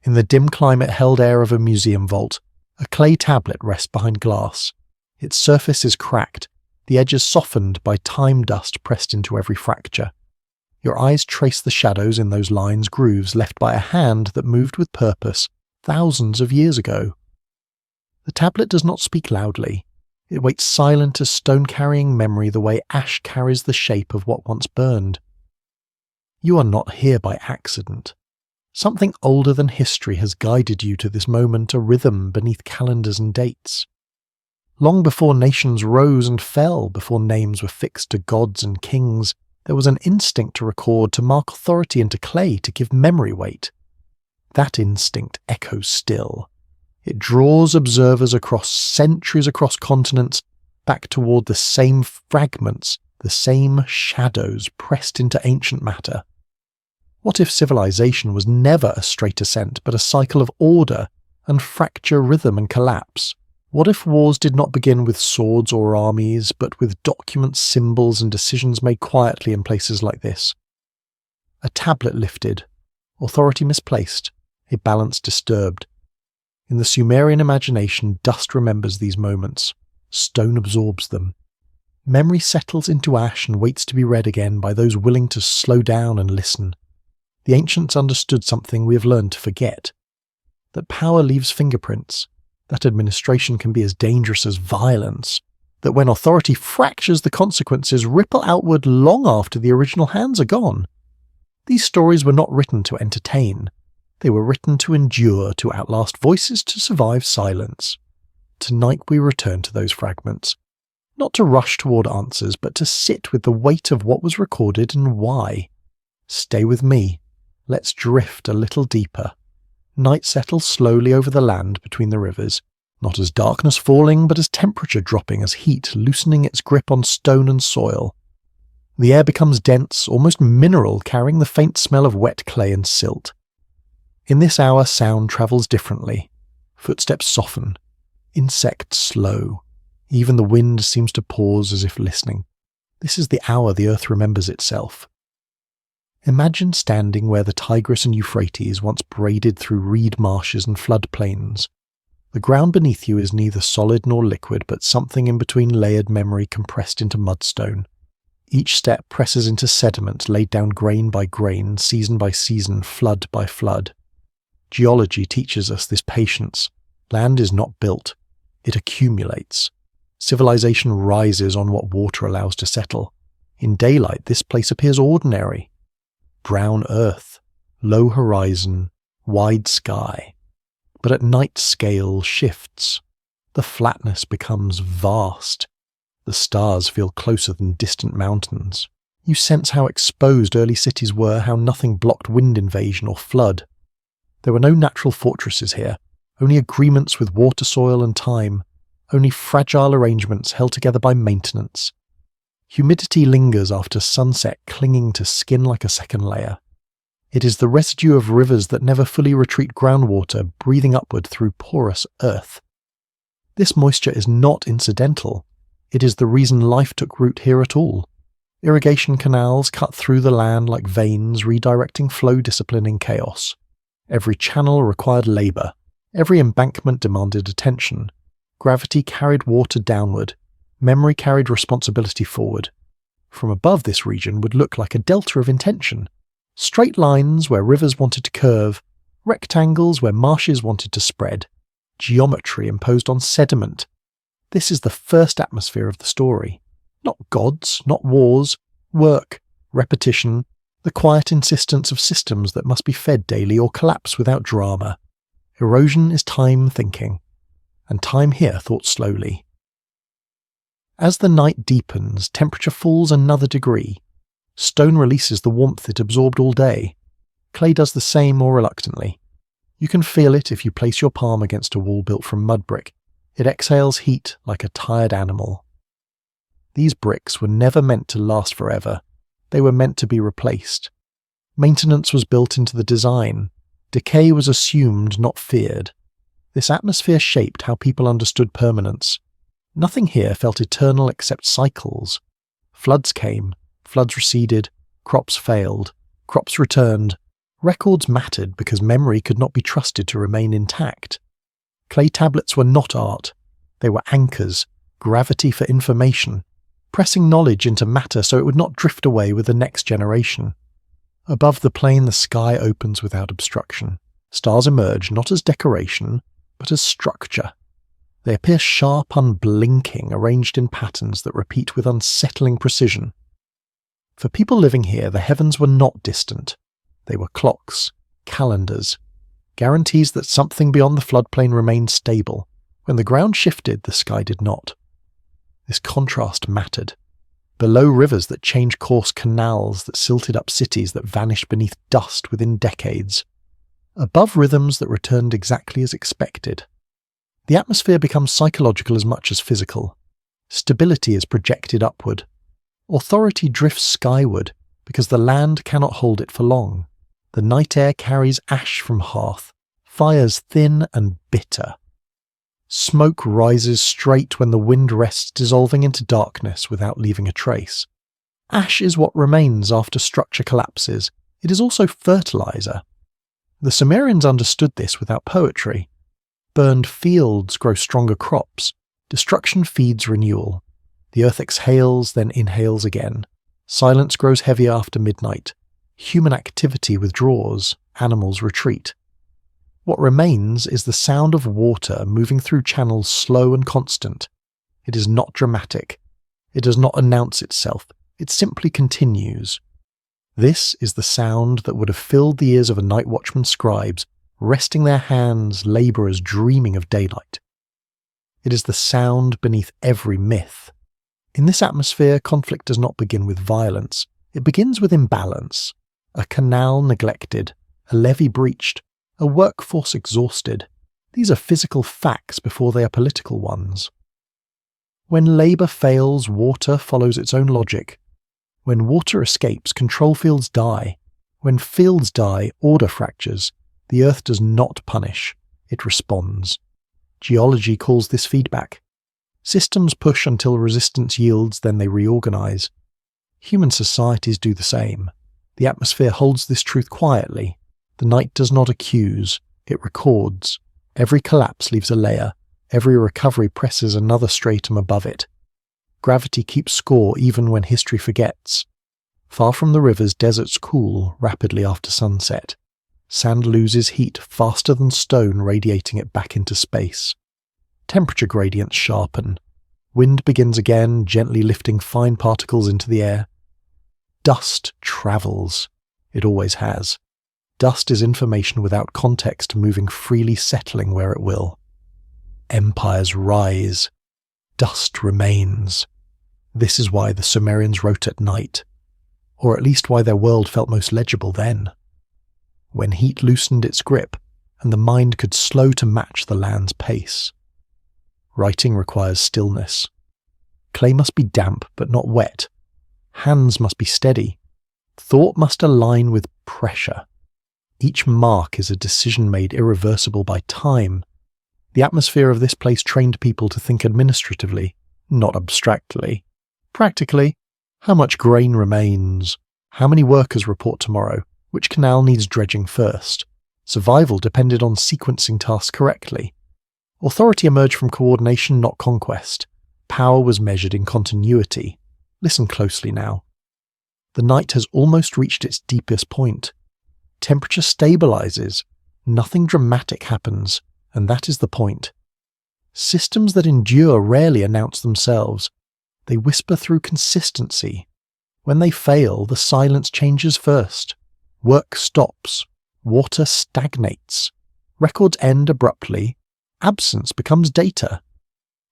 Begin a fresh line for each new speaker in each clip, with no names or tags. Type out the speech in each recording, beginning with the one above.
In the dim climate-held air of a museum vault, a clay tablet rests behind glass. Its surface is cracked, the edges softened by time dust pressed into every fracture. Your eyes trace the shadows in those lines, grooves left by a hand that moved with purpose thousands of years ago. The tablet does not speak loudly. It waits silent as stone carrying memory the way ash carries the shape of what once burned. You are not here by accident. Something older than history has guided you to this moment, a rhythm beneath calendars and dates. Long before nations rose and fell, before names were fixed to gods and kings, there was an instinct to record, to mark authority into clay, to give memory weight. That instinct echoes still. It draws observers across centuries, across continents, back toward the same fragments, the same shadows pressed into ancient matter. What if civilization was never a straight ascent, but a cycle of order and fracture, rhythm and collapse? What if wars did not begin with swords or armies, but with documents, symbols and decisions made quietly in places like this? A tablet lifted, authority misplaced, a balance disturbed. In the Sumerian imagination, dust remembers these moments. Stone absorbs them. Memory settles into ash and waits to be read again by those willing to slow down and listen. The ancients understood something we have learned to forget. That power leaves fingerprints. That administration can be as dangerous as violence. That when authority fractures, the consequences ripple outward long after the original hands are gone. These stories were not written to entertain. They were written to endure, to outlast voices, to survive silence. Tonight we return to those fragments. Not to rush toward answers, but to sit with the weight of what was recorded and why. Stay with me. Let's drift a little deeper. Night settles slowly over the land between the rivers, not as darkness falling, but as temperature dropping, as heat loosening its grip on stone and soil. The air becomes dense, almost mineral, carrying the faint smell of wet clay and silt. In this hour, sound travels differently. Footsteps soften. Insects slow. Even the wind seems to pause as if listening. This is the hour the earth remembers itself. Imagine standing where the Tigris and Euphrates once braided through reed marshes and floodplains. The ground beneath you is neither solid nor liquid, but something in between layered memory compressed into mudstone. Each step presses into sediment laid down grain by grain, season by season, flood by flood. Geology teaches us this patience. Land is not built. It accumulates. Civilization rises on what water allows to settle. In daylight, this place appears ordinary. Brown earth, low horizon, wide sky. But at night scale shifts. The flatness becomes vast. The stars feel closer than distant mountains. You sense how exposed early cities were, how nothing blocked wind invasion or flood. There were no natural fortresses here, only agreements with water, soil and time, only fragile arrangements held together by maintenance. Humidity lingers after sunset, clinging to skin like a second layer. It is the residue of rivers that never fully retreat groundwater, breathing upward through porous earth. This moisture is not incidental. It is the reason life took root here at all. Irrigation canals cut through the land like veins, redirecting flow discipline in chaos. Every channel required labour. Every embankment demanded attention. Gravity carried water downward. Memory carried responsibility forward. From above, this region would look like a delta of intention. Straight lines where rivers wanted to curve, rectangles where marshes wanted to spread, geometry imposed on sediment. This is the first atmosphere of the story. Not gods, not wars, work, repetition, the quiet insistence of systems that must be fed daily or collapse without drama. Erosion is time thinking, and time here thought slowly. As the night deepens, temperature falls another degree. Stone releases the warmth it absorbed all day. Clay does the same more reluctantly. You can feel it if you place your palm against a wall built from mud brick. It exhales heat like a tired animal. These bricks were never meant to last forever. They were meant to be replaced. Maintenance was built into the design. Decay was assumed, not feared. This atmosphere shaped how people understood permanence. Nothing here felt eternal except cycles. Floods came, floods receded, crops failed, crops returned, Records mattered because memory could not be trusted to remain intact. Clay tablets were not art. They were anchors, gravity for information, pressing knowledge into matter so it would not drift away with the next generation. Above the plain, the sky opens without obstruction. Stars emerge not as decoration, but as structure. They appear sharp, unblinking, arranged in patterns that repeat with unsettling precision. For people living here, the heavens were not distant. They were clocks, calendars, guarantees that something beyond the floodplain remained stable. When the ground shifted, the sky did not. This contrast mattered. Below, rivers that changed course, canals that silted up cities that vanished beneath dust within decades. Above, rhythms that returned exactly as expected. The atmosphere becomes psychological as much as physical. Stability is projected upward. Authority drifts skyward because the land cannot hold it for long. The night air carries ash from hearth, fires thin and bitter. Smoke rises straight when the wind rests, dissolving into darkness without leaving a trace. Ash is what remains after structure collapses. It is also fertilizer. The Sumerians understood this without poetry. Burned fields grow stronger crops. Destruction feeds renewal. The earth exhales, then inhales again. Silence grows heavy after midnight. Human activity withdraws. Animals retreat. What remains is the sound of water moving through channels slow and constant. It is not dramatic. It does not announce itself. It simply continues. This is the sound that would have filled the ears of a night watchman's scribes, resting their hands, labourers dreaming of daylight. It is the sound beneath every myth. In this atmosphere, conflict does not begin with violence. It begins with imbalance. A canal neglected, a levee breached, a workforce exhausted. These are physical facts before they are political ones. When labour fails, water follows its own logic. When water escapes, control fields die. When fields die, order fractures. The earth does not punish. It responds. Geology calls this feedback. Systems push until resistance yields, then they reorganize. Human societies do the same. The atmosphere holds this truth quietly. The night does not accuse, it records. Every collapse leaves a layer. Every recovery presses another stratum above it. Gravity keeps score even when history forgets. Far from the rivers, deserts cool rapidly after sunset. Sand loses heat faster than stone, radiating it back into space. Temperature gradients sharpen. Wind begins again, gently lifting fine particles into the air. Dust travels. It always has. Dust is information without context, moving freely, settling where it will. Empires rise. Dust remains. This is why the Sumerians wrote at night, or at least why their world felt most legible then. When heat loosened its grip, and the mind could slow to match the land's pace. Writing requires stillness. Clay must be damp but not wet. Hands must be steady. Thought must align with pressure. Each mark is a decision made irreversible by time. The atmosphere of this place trained people to think administratively, not abstractly. Practically, how much grain remains? How many workers report tomorrow? Which canal needs dredging first? Survival depended on sequencing tasks correctly. Authority emerged from coordination, not conquest. Power was measured in continuity. Listen closely now. The night has almost reached its deepest point. Temperature stabilizes. Nothing dramatic happens, and that is the point. Systems that endure rarely announce themselves. They whisper through consistency. When they fail, the silence changes first. Work stops. Water stagnates. Records end abruptly. Absence becomes data.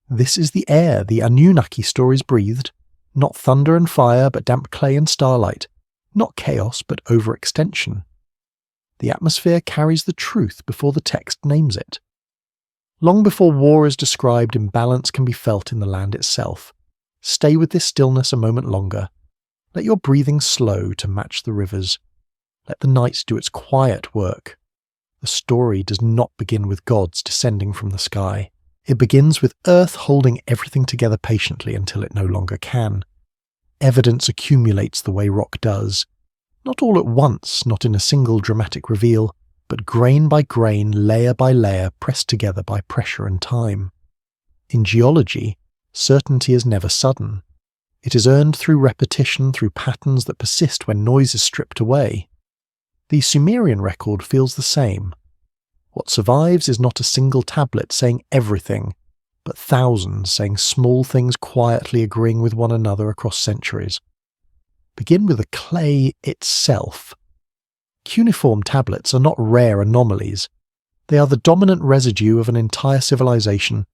This is the air the Anunnaki stories breathed. Not thunder and fire, but damp clay and starlight. Not chaos, but overextension. The atmosphere carries the truth before the text names it. Long before war is described, imbalance can be felt in the land itself. Stay with this stillness a moment longer. Let your breathing slow to match the rivers. Let the night do its quiet work. The story does not begin with gods descending from the sky. It begins with Earth holding everything together patiently until it no longer can. Evidence accumulates the way rock does. Not all at once, not in a single dramatic reveal, but grain by grain, layer by layer, pressed together by pressure and time. In geology, certainty is never sudden. It is earned through repetition, through patterns that persist when noise is stripped away. The Sumerian record feels the same. What survives is not a single tablet saying everything, but thousands saying small things quietly agreeing with one another across centuries. Begin with the clay itself. Cuneiform tablets are not rare anomalies. They are the dominant residue of an entire civilization.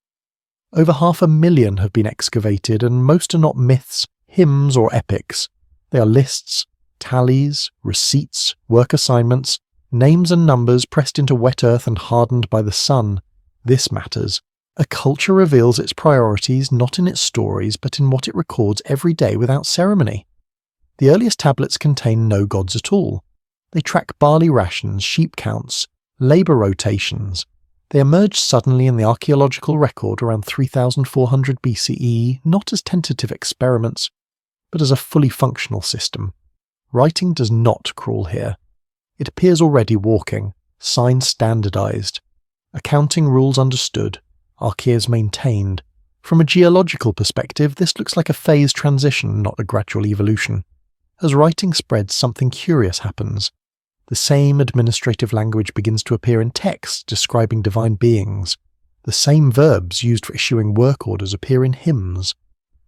Over 500,000 have been excavated, and most are not myths, hymns, or epics. They are lists, tallies, receipts, work assignments, names and numbers pressed into wet earth and hardened by the sun. This matters. A culture reveals its priorities not in its stories, but in what it records every day without ceremony. The earliest tablets contain no gods at all. They track barley rations, sheep counts, labour rotations. They emerged suddenly in the archaeological record around 3400 BCE, not as tentative experiments, but as a fully functional system. Writing does not crawl here. It appears already walking, signs standardized, accounting rules understood, archives maintained. From a geological perspective, this looks like a phased transition, not a gradual evolution. As writing spreads, something curious happens. The same administrative language begins to appear in texts describing divine beings. The same verbs used for issuing work orders appear in hymns.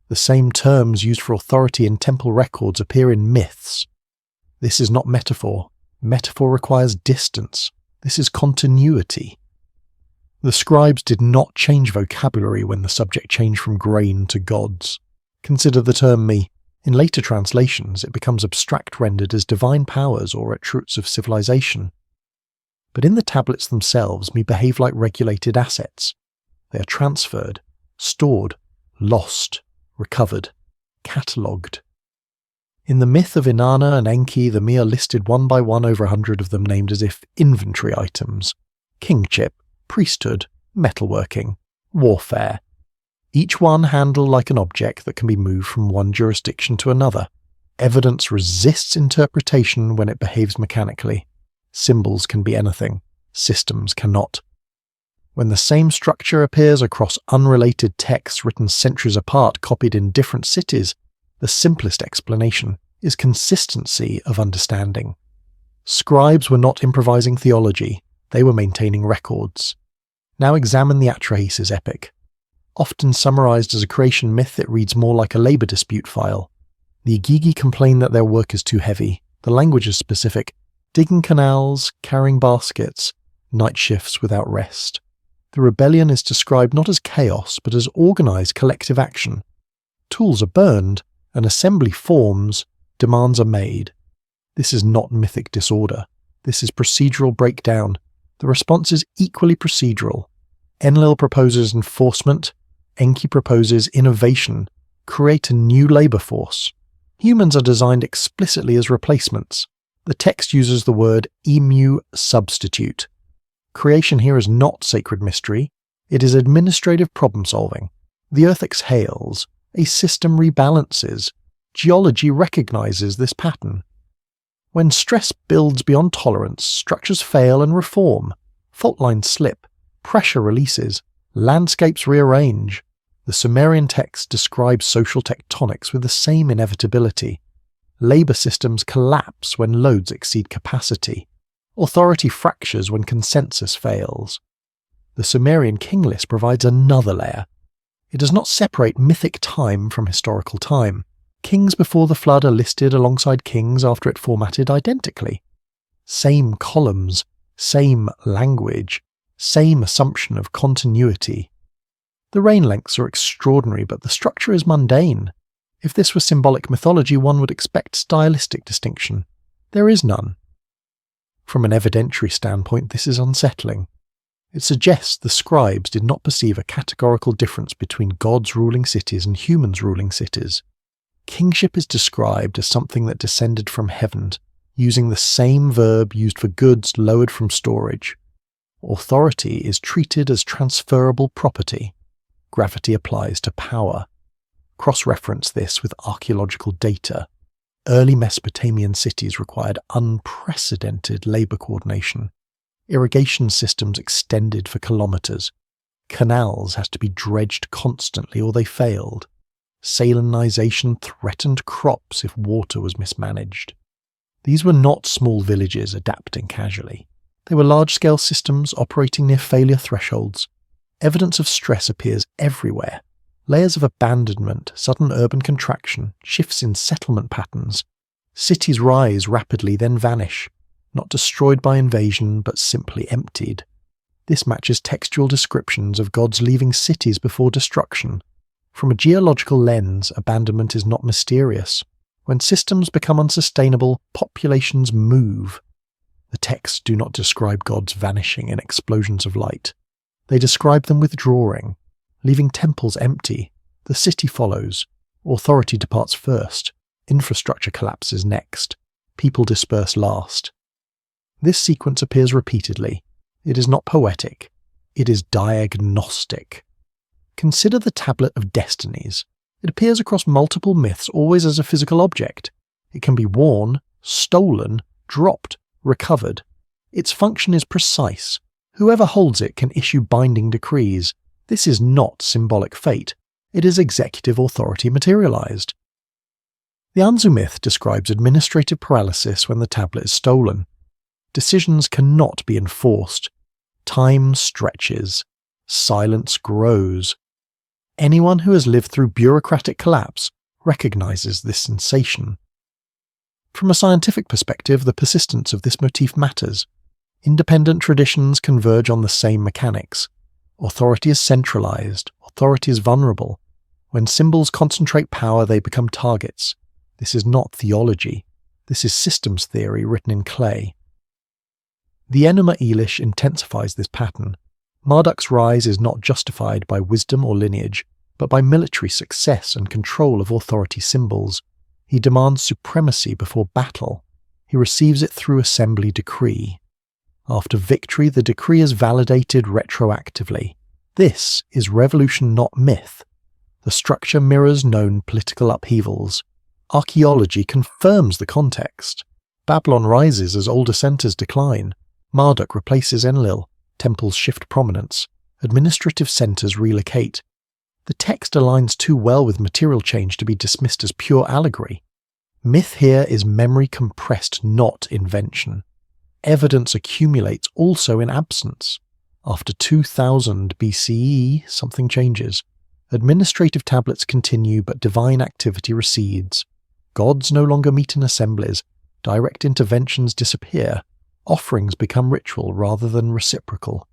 The same terms used for authority in temple records appear in myths. This is not metaphor. Metaphor requires distance. This is continuity. The scribes did not change vocabulary when the subject changed from grain to gods. Consider the term me. In later translations, it becomes abstract rendered as divine powers or attributes of civilization. But in the tablets themselves, me behave like regulated assets. They are transferred, stored, lost, recovered, catalogued. In the myth of Inanna and Enki, the me are listed one by one, over 100 of them named as if inventory items: kingship, priesthood, metalworking, warfare. Each one handled like an object that can be moved from one jurisdiction to another. Evidence resists interpretation when it behaves mechanically. Symbols can be anything. Systems cannot. When the same structure appears across unrelated texts written centuries apart, copied in different cities, the simplest explanation is consistency of understanding. Scribes were not improvising theology. They were maintaining records. Now examine the Atrahasis epic. Often summarized as a creation myth, it reads more like a labor dispute file. The Igigi complain that their work is too heavy. The language is specific: digging canals, carrying baskets, night shifts without rest. The rebellion is described not as chaos, but as organized collective action. Tools are burned, an assembly forms, demands are made. This is not mythic disorder. This is procedural breakdown. The response is equally procedural. Enlil proposes enforcement. Enki proposes innovation. Create a new labor force. Humans are designed explicitly as replacements. The text uses the word emu substitute. Creation here is not sacred mystery. It is administrative problem solving. The earth exhales. A system rebalances. Geology recognizes this pattern. When stress builds beyond tolerance, structures fail and reform. Fault lines slip. Pressure releases. Landscapes rearrange. The Sumerian text describes social tectonics with the same inevitability. Labor systems collapse when loads exceed capacity. Authority fractures when consensus fails. The Sumerian king list provides another layer. It does not separate mythic time from historical time. Kings before the flood are listed alongside kings after it formatted identically. Same columns, same language, same assumption of continuity. The reign lengths are extraordinary, but the structure is mundane. If this were symbolic mythology, one would expect stylistic distinction. There is none. From an evidentiary standpoint, this is unsettling. It suggests the scribes did not perceive a categorical difference between gods ruling cities and humans ruling cities. Kingship is described as something that descended from heaven, using the same verb used for goods lowered from storage. Authority is treated as transferable property. Gravity applies to power. Cross-reference this with archaeological data. Early Mesopotamian cities required unprecedented labour coordination. Irrigation systems extended for kilometres. Canals had to be dredged constantly or they failed. Salinisation threatened crops if water was mismanaged. These were not small villages adapting casually. They were large-scale systems operating near failure thresholds. Evidence of stress appears everywhere. Layers of abandonment, sudden urban contraction, shifts in settlement patterns. Cities rise rapidly, then vanish, not destroyed by invasion, but simply emptied. This matches textual descriptions of gods leaving cities before destruction. From a geological lens, abandonment is not mysterious. When systems become unsustainable, populations move. The texts do not describe gods vanishing in explosions of light. They describe them withdrawing, leaving temples empty. The city follows. Authority departs first. Infrastructure collapses next. People disperse last. This sequence appears repeatedly. It is not poetic. It is diagnostic. Consider the Tablet of Destinies. It appears across multiple myths, always as a physical object. It can be worn, stolen, dropped, recovered. Its function is precise. Whoever holds it can issue binding decrees. This is not symbolic fate. It is executive authority materialized. The Anzu myth describes administrative paralysis when the tablet is stolen. Decisions cannot be enforced. Time stretches. Silence grows. Anyone who has lived through bureaucratic collapse recognizes this sensation. From a scientific perspective, the persistence of this motif matters. Independent traditions converge on the same mechanics. Authority is centralized. Authority is vulnerable. When symbols concentrate power, they become targets. This is not theology. This is systems theory written in clay. The Enuma Elish intensifies this pattern. Marduk's rise is not justified by wisdom or lineage, but by military success and control of authority symbols. He demands supremacy before battle. He receives it through assembly decree. After victory, the decree is validated retroactively. This is revolution, not myth. The structure mirrors known political upheavals. Archaeology confirms the context. Babylon rises as older centers decline. Marduk replaces Enlil. Temples shift prominence. Administrative centers relocate. The text aligns too well with material change to be dismissed as pure allegory. Myth here is memory compressed, not invention. Evidence accumulates also in absence. After 2000 BCE, something changes. Administrative tablets continue, but divine activity recedes. Gods no longer meet in assemblies. Direct interventions disappear. Offerings become ritual rather than reciprocal.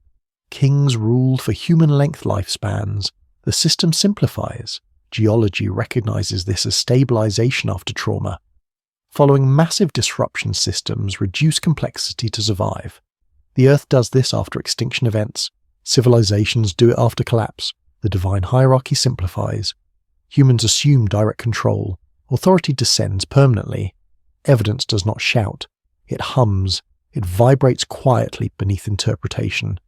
Kings ruled for human-length lifespans. The system simplifies. Geology recognizes this as stabilization after trauma. Following massive disruption, systems reduce complexity to survive. The Earth does this after extinction events. Civilizations do it after collapse. The divine hierarchy simplifies. Humans assume direct control. Authority descends permanently. Evidence does not shout. It hums. It vibrates quietly beneath interpretation.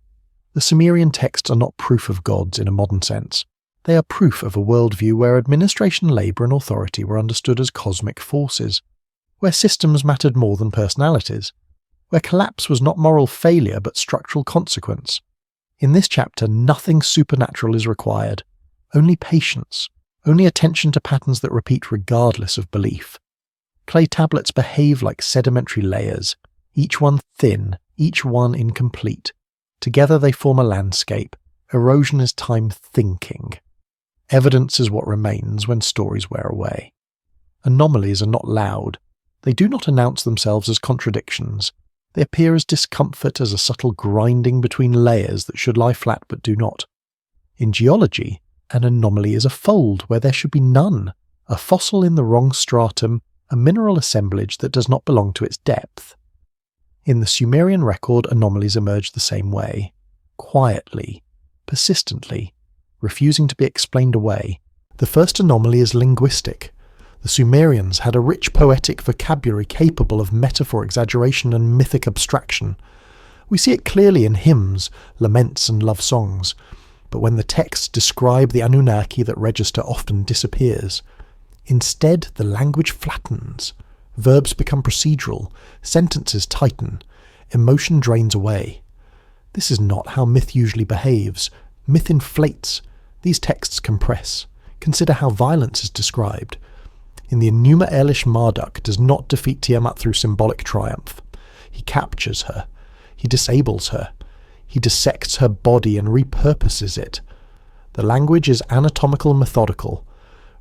The Sumerian texts are not proof of gods in a modern sense. They are proof of a worldview where administration, labour and authority were understood as cosmic forces, where systems mattered more than personalities, where collapse was not moral failure but structural consequence. In this chapter, nothing supernatural is required, only patience, only attention to patterns that repeat regardless of belief. Clay tablets behave like sedimentary layers, each one thin, each one incomplete. Together they form a landscape. Erosion is time thinking. Evidence is what remains when stories wear away. Anomalies are not loud. They do not announce themselves as contradictions. They appear as discomfort, as a subtle grinding between layers that should lie flat but do not. In geology, an anomaly is a fold where there should be none, a fossil in the wrong stratum, a mineral assemblage that does not belong to its depth. In the Sumerian record, anomalies emerge the same way, quietly, persistently, refusing to be explained away. The first anomaly is linguistic. The Sumerians had a rich poetic vocabulary capable of metaphor exaggeration and mythic abstraction. We see it clearly in hymns, laments and love songs, but when the texts describe the Anunnaki, that register often disappears. Instead, the language flattens. Verbs become procedural, sentences tighten, emotion drains away. This is not how myth usually behaves. Myth inflates. These texts compress. Consider how violence is described. In the Enuma Elish, Marduk does not defeat Tiamat through symbolic triumph. He captures her. He disables her. He dissects her body and repurposes it. The language is anatomical and methodical.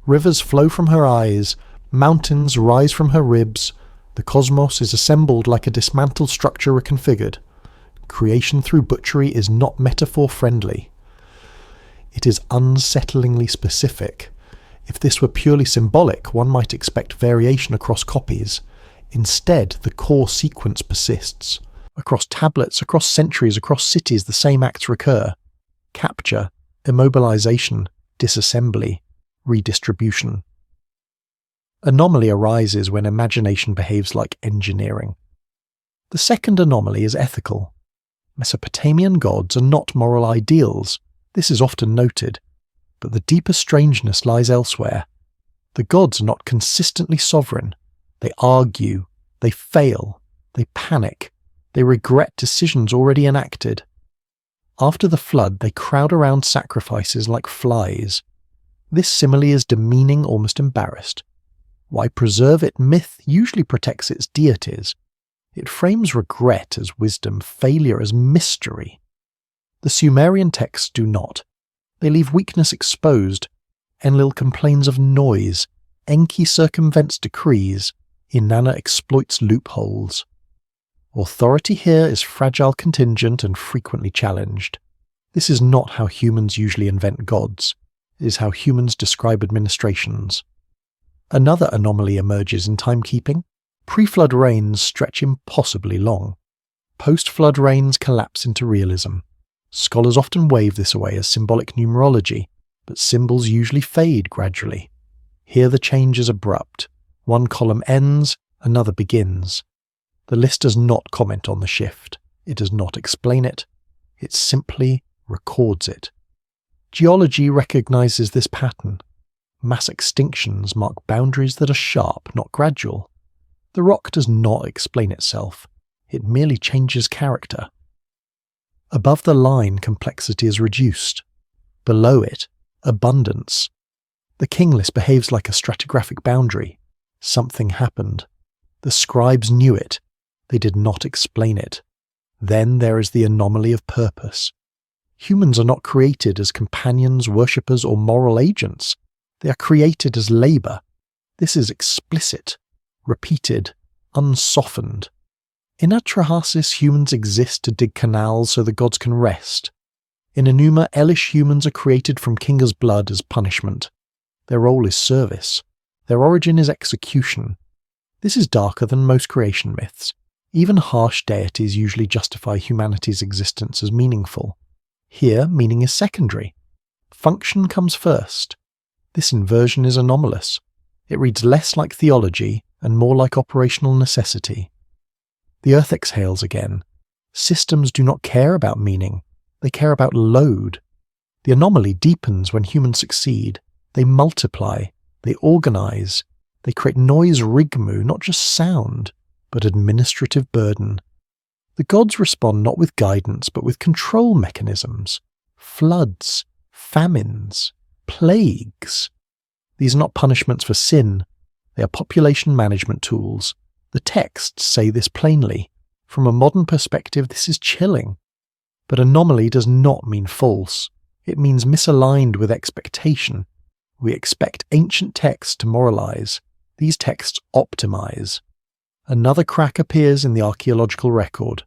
Rivers flow from her eyes. Mountains rise from her ribs. The cosmos is assembled like a dismantled structure reconfigured. Creation through butchery is not metaphor-friendly. It is unsettlingly specific. If this were purely symbolic, one might expect variation across copies. Instead, the core sequence persists. Across tablets, across centuries, across cities, the same acts recur. Capture, immobilization, disassembly, redistribution. Anomaly arises when imagination behaves like engineering. The second anomaly is ethical. Mesopotamian gods are not moral ideals. This is often noted, but the deeper strangeness lies elsewhere. The gods are not consistently sovereign. They argue, they fail, they panic, they regret decisions already enacted. After the flood, they crowd around sacrifices like flies. This simile is demeaning, almost embarrassed. Why preserve it? Myth usually protects its deities. It frames regret as wisdom, failure as mystery. The Sumerian texts do not. They leave weakness exposed. Enlil complains of noise. Enki circumvents decrees. Inanna exploits loopholes. Authority here is fragile, contingent, and frequently challenged. This is not how humans usually invent gods. It is how humans describe administrations. Another anomaly emerges in timekeeping. Pre-flood rains stretch impossibly long. Post-flood rains collapse into realism. Scholars often wave this away as symbolic numerology, but symbols usually fade gradually. Here the change is abrupt. One column ends, another begins. The list does not comment on the shift. It does not explain it. It simply records it. Geology recognizes this pattern. Mass extinctions mark boundaries that are sharp, not gradual. The rock does not explain itself. It merely changes character. Above the line, complexity is reduced. Below it, abundance. The king list behaves like a stratigraphic boundary. Something happened. The scribes knew it. They did not explain it. Then there is the anomaly of purpose. Humans are not created as companions, worshippers, or moral agents. They are created as labour. This is explicit, repeated, unsoftened. In Atrahasis, humans exist to dig canals so the gods can rest. In Enuma Elish, humans are created from Kinga's blood as punishment. Their role is service. Their origin is execution. This is darker than most creation myths. Even harsh deities usually justify humanity's existence as meaningful. Here, meaning is secondary. Function comes first. This inversion is anomalous. It reads less like theology and more like operational necessity. The earth exhales again. Systems do not care about meaning. They care about load. The anomaly deepens when humans succeed. They multiply. They organize. They create noise rigmu, not just sound, but administrative burden. The gods respond not with guidance, but with control mechanisms. Floods, famines, plagues. These are not punishments for sin. They are population management tools. The texts say this plainly. From a modern perspective, this is chilling. But anomaly does not mean false. It means misaligned with expectation. We expect ancient texts to moralize. These texts optimize. Another crack appears in the archaeological record.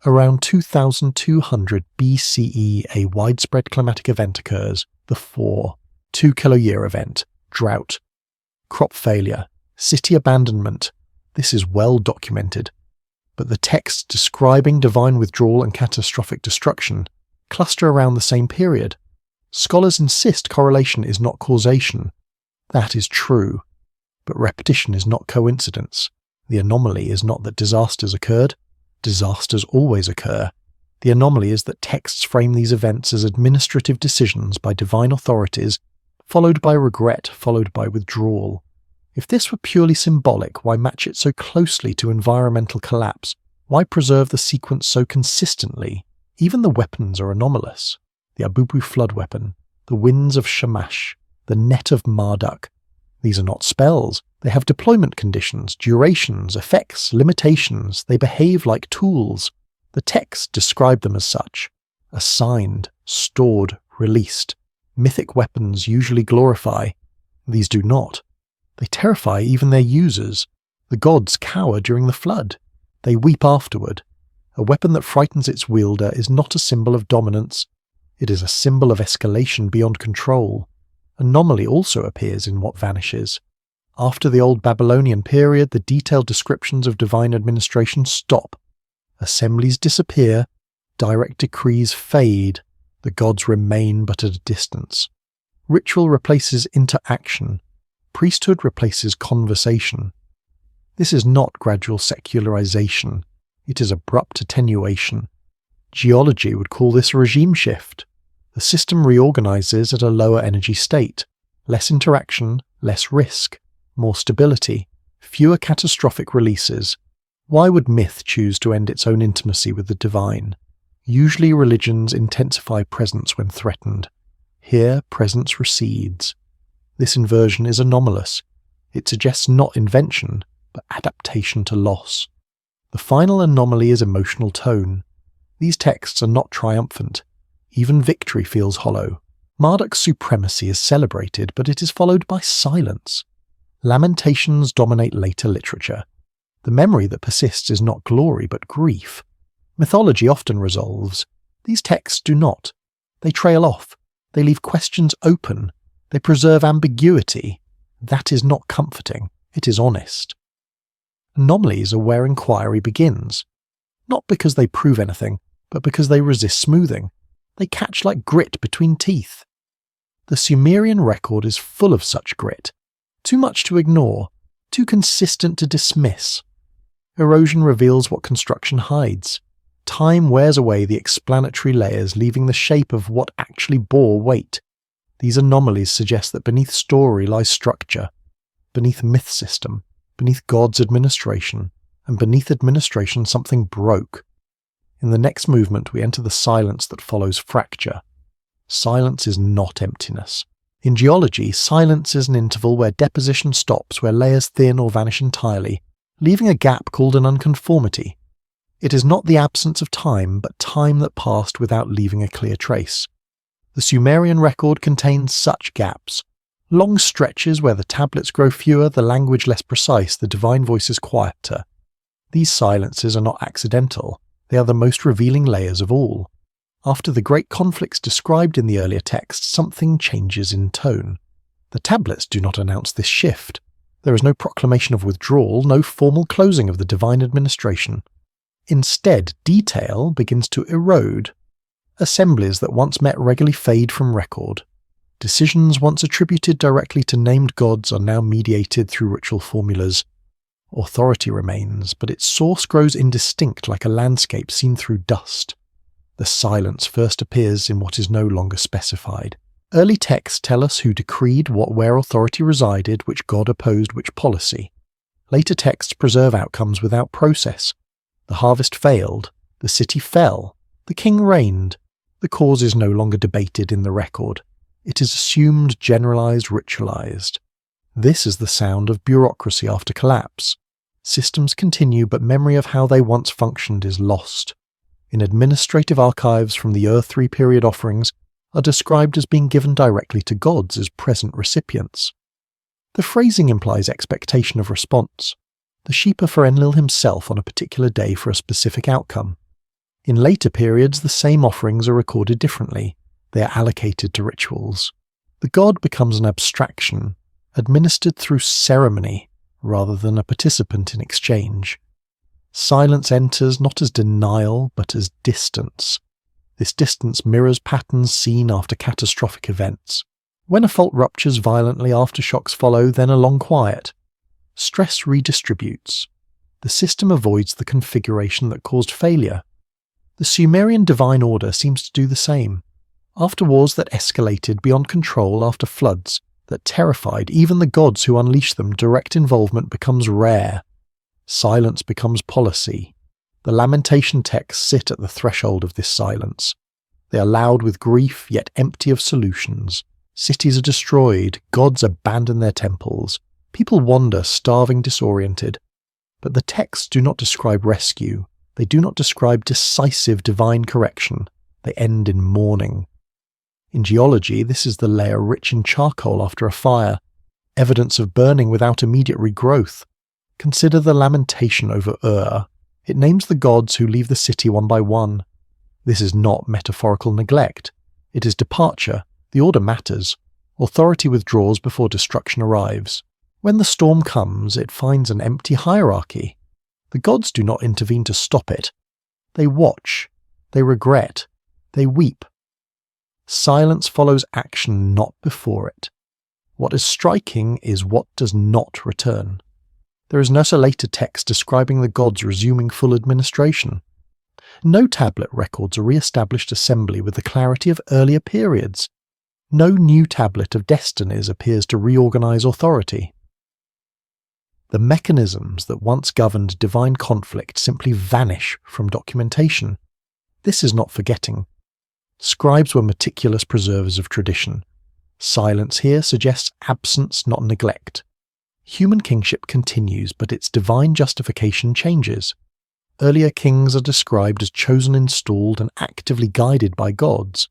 Around 2200 BCE, a widespread climatic event occurs, the 2-kiloyear event, drought, crop failure, city abandonment. This is well documented. But the texts describing divine withdrawal and catastrophic destruction cluster around the same period. Scholars insist correlation is not causation. That is true. But repetition is not coincidence. The anomaly is not that disasters occurred. Disasters always occur. The anomaly is that texts frame these events as administrative decisions by divine authorities, followed by regret, followed by withdrawal. If this were purely symbolic, why match it so closely to environmental collapse? Why preserve the sequence so consistently? Even the weapons are anomalous. The Abubu flood weapon, the winds of Shamash, the net of Marduk. These are not spells. They have deployment conditions, durations, effects, limitations. They behave like tools. The texts describe them as such. Assigned, stored, released. Mythic weapons usually glorify. These do not. They terrify even their users. The gods cower during the flood. They weep afterward. A weapon that frightens its wielder is not a symbol of dominance. It is a symbol of escalation beyond control. Anomaly also appears in what vanishes. After the Old Babylonian period, the detailed descriptions of divine administration stop. Assemblies disappear. Direct decrees fade. The gods remain but at a distance. Ritual replaces interaction. Priesthood replaces conversation. This is not gradual secularization. It is abrupt attenuation. Geology would call this a regime shift. The system reorganizes at a lower energy state. Less interaction, less risk, more stability, fewer catastrophic releases. Why would myth choose to end its own intimacy with the divine? Usually religions intensify presence when threatened. Here, presence recedes. This inversion is anomalous. It suggests not invention, but adaptation to loss. The final anomaly is emotional tone. These texts are not triumphant. Even victory feels hollow. Marduk's supremacy is celebrated, but it is followed by silence. Lamentations dominate later literature. The memory that persists is not glory, but grief. Mythology often resolves. These texts do not. They trail off. They leave questions open. They preserve ambiguity. That is not comforting. It is honest. Anomalies are where inquiry begins. Not because they prove anything, but because they resist smoothing. They catch like grit between teeth. The Sumerian record is full of such grit. Too much to ignore, too consistent to dismiss. Erosion reveals what construction hides. Time wears away the explanatory layers, leaving the shape of what actually bore weight. These anomalies suggest that beneath story lies structure, beneath myth system, beneath God's administration, and beneath administration something broke. In the next movement we enter the silence that follows fracture. Silence is not emptiness. In geology, silence is an interval where deposition stops, where layers thin or vanish entirely, leaving a gap called an unconformity. It is not the absence of time, but time that passed without leaving a clear trace. The Sumerian record contains such gaps. Long stretches where the tablets grow fewer, the language less precise, the divine voice is quieter. These silences are not accidental. They are the most revealing layers of all. After the great conflicts described in the earlier texts, something changes in tone. The tablets do not announce this shift. There is no proclamation of withdrawal, no formal closing of the divine administration. Instead, detail begins to erode. Assemblies that once met regularly fade from record. Decisions once attributed directly to named gods are now mediated through ritual formulas. Authority remains, but its source grows indistinct like a landscape seen through dust. The silence first appears in what is no longer specified. Early texts tell us who decreed where authority resided, which god opposed which policy. Later texts preserve outcomes without process. The harvest failed, the city fell, the king reigned. The cause is no longer debated in the record. It is assumed, generalized, ritualized. This is the sound of bureaucracy after collapse. Systems continue, but memory of how they once functioned is lost. In administrative archives from the Earth 3 period offerings are described as being given directly to gods as present recipients. The phrasing implies expectation of response. The Shepa for Enlil himself on a particular day for a specific outcome. In later periods, the same offerings are recorded differently. They are allocated to rituals. The god becomes an abstraction, administered through ceremony rather than a participant in exchange. Silence enters not as denial, but as distance. This distance mirrors patterns seen after catastrophic events. When a fault ruptures violently, aftershocks follow, then a long quiet. Stress redistributes. The system avoids the configuration that caused failure. The Sumerian divine order seems to do the same. After wars that escalated beyond control after floods, that terrified even the gods who unleash them, direct involvement becomes rare. Silence becomes policy. The lamentation texts sit at the threshold of this silence. They are loud with grief, yet empty of solutions. Cities are destroyed, gods abandon their temples. People wander, starving, disoriented. But the texts do not describe rescue. They do not describe decisive divine correction. They end in mourning. In geology, this is the layer rich in charcoal after a fire, evidence of burning without immediate regrowth. Consider the lamentation over Ur. It names the gods who leave the city one by one. This is not metaphorical neglect. It is departure. The order matters. Authority withdraws before destruction arrives. When the storm comes, it finds an empty hierarchy. The gods do not intervene to stop it. They watch. They regret. They weep. Silence follows action not before it. What is striking is what does not return. There is no later text describing the gods resuming full administration. No tablet records a re-established assembly with the clarity of earlier periods. No new tablet of destinies appears to reorganize authority. The mechanisms that once governed divine conflict simply vanish from documentation. This is not forgetting. Scribes were meticulous preservers of tradition. Silence here suggests absence, not neglect. Human kingship continues, but its divine justification changes. Earlier kings are described as chosen, installed, and actively guided by gods.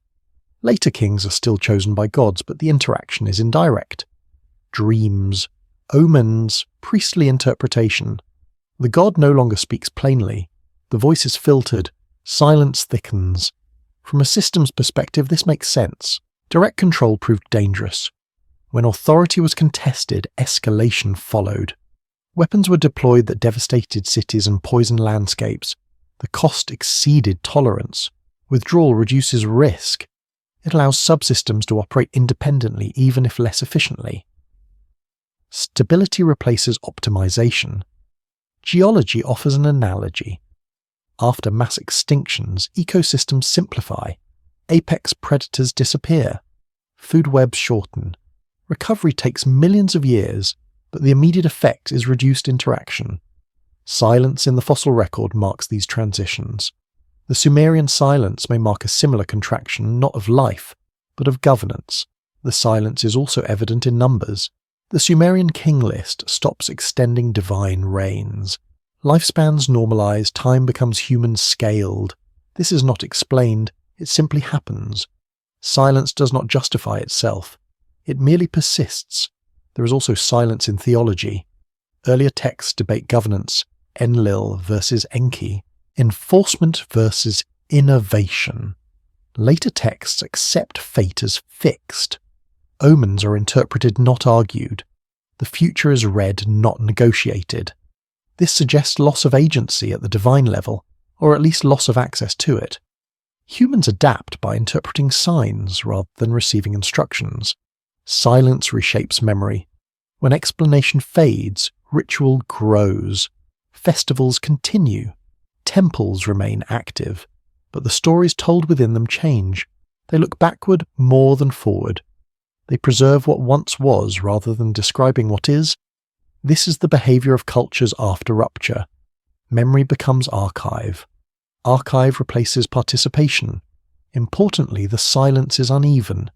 Later kings are still chosen by gods, but the interaction is indirect. Dreams, omens, priestly interpretation. The god no longer speaks plainly. The voice is filtered. Silence thickens. From a systems perspective, this makes sense. Direct control proved dangerous. When authority was contested, escalation followed. Weapons were deployed that devastated cities and poisoned landscapes. The cost exceeded tolerance. Withdrawal reduces risk. It allows subsystems to operate independently, even if less efficiently. Stability replaces optimization. Geology offers an analogy. After mass extinctions, ecosystems simplify. Apex predators disappear. Food webs shorten. Recovery takes millions of years, but the immediate effect is reduced interaction. Silence in the fossil record marks these transitions. The Sumerian silence may mark a similar contraction not of life, but of governance. The silence is also evident in numbers. The Sumerian king list stops extending divine reigns. Lifespans normalize, time becomes human-scaled. This is not explained, it simply happens. Silence does not justify itself. It merely persists. There is also silence in theology. Earlier texts debate governance, Enlil versus Enki, enforcement versus innovation. Later texts accept fate as fixed. Omens are interpreted, not argued. The future is read, not negotiated. This suggests loss of agency at the divine level, or at least loss of access to it. Humans adapt by interpreting signs rather than receiving instructions. Silence reshapes memory. When explanation fades, ritual grows. Festivals continue. Temples remain active. But the stories told within them change. They look backward more than forward. They preserve what once was rather than describing what is. This is the behavior of cultures after rupture. Memory becomes archive. Archive replaces participation. Importantly, the silence is uneven.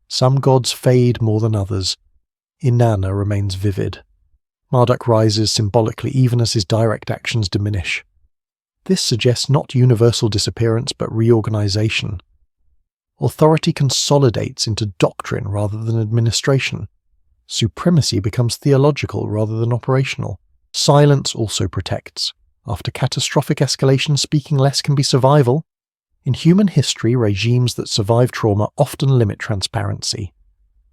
Some gods fade more than others. Inanna remains vivid. Marduk rises symbolically even as his direct actions diminish. This suggests not universal disappearance but reorganization. Authority consolidates into doctrine rather than administration. Supremacy becomes theological rather than operational. Silence also protects. After catastrophic escalation, speaking less can be survival. In human history, regimes that survive trauma often limit transparency.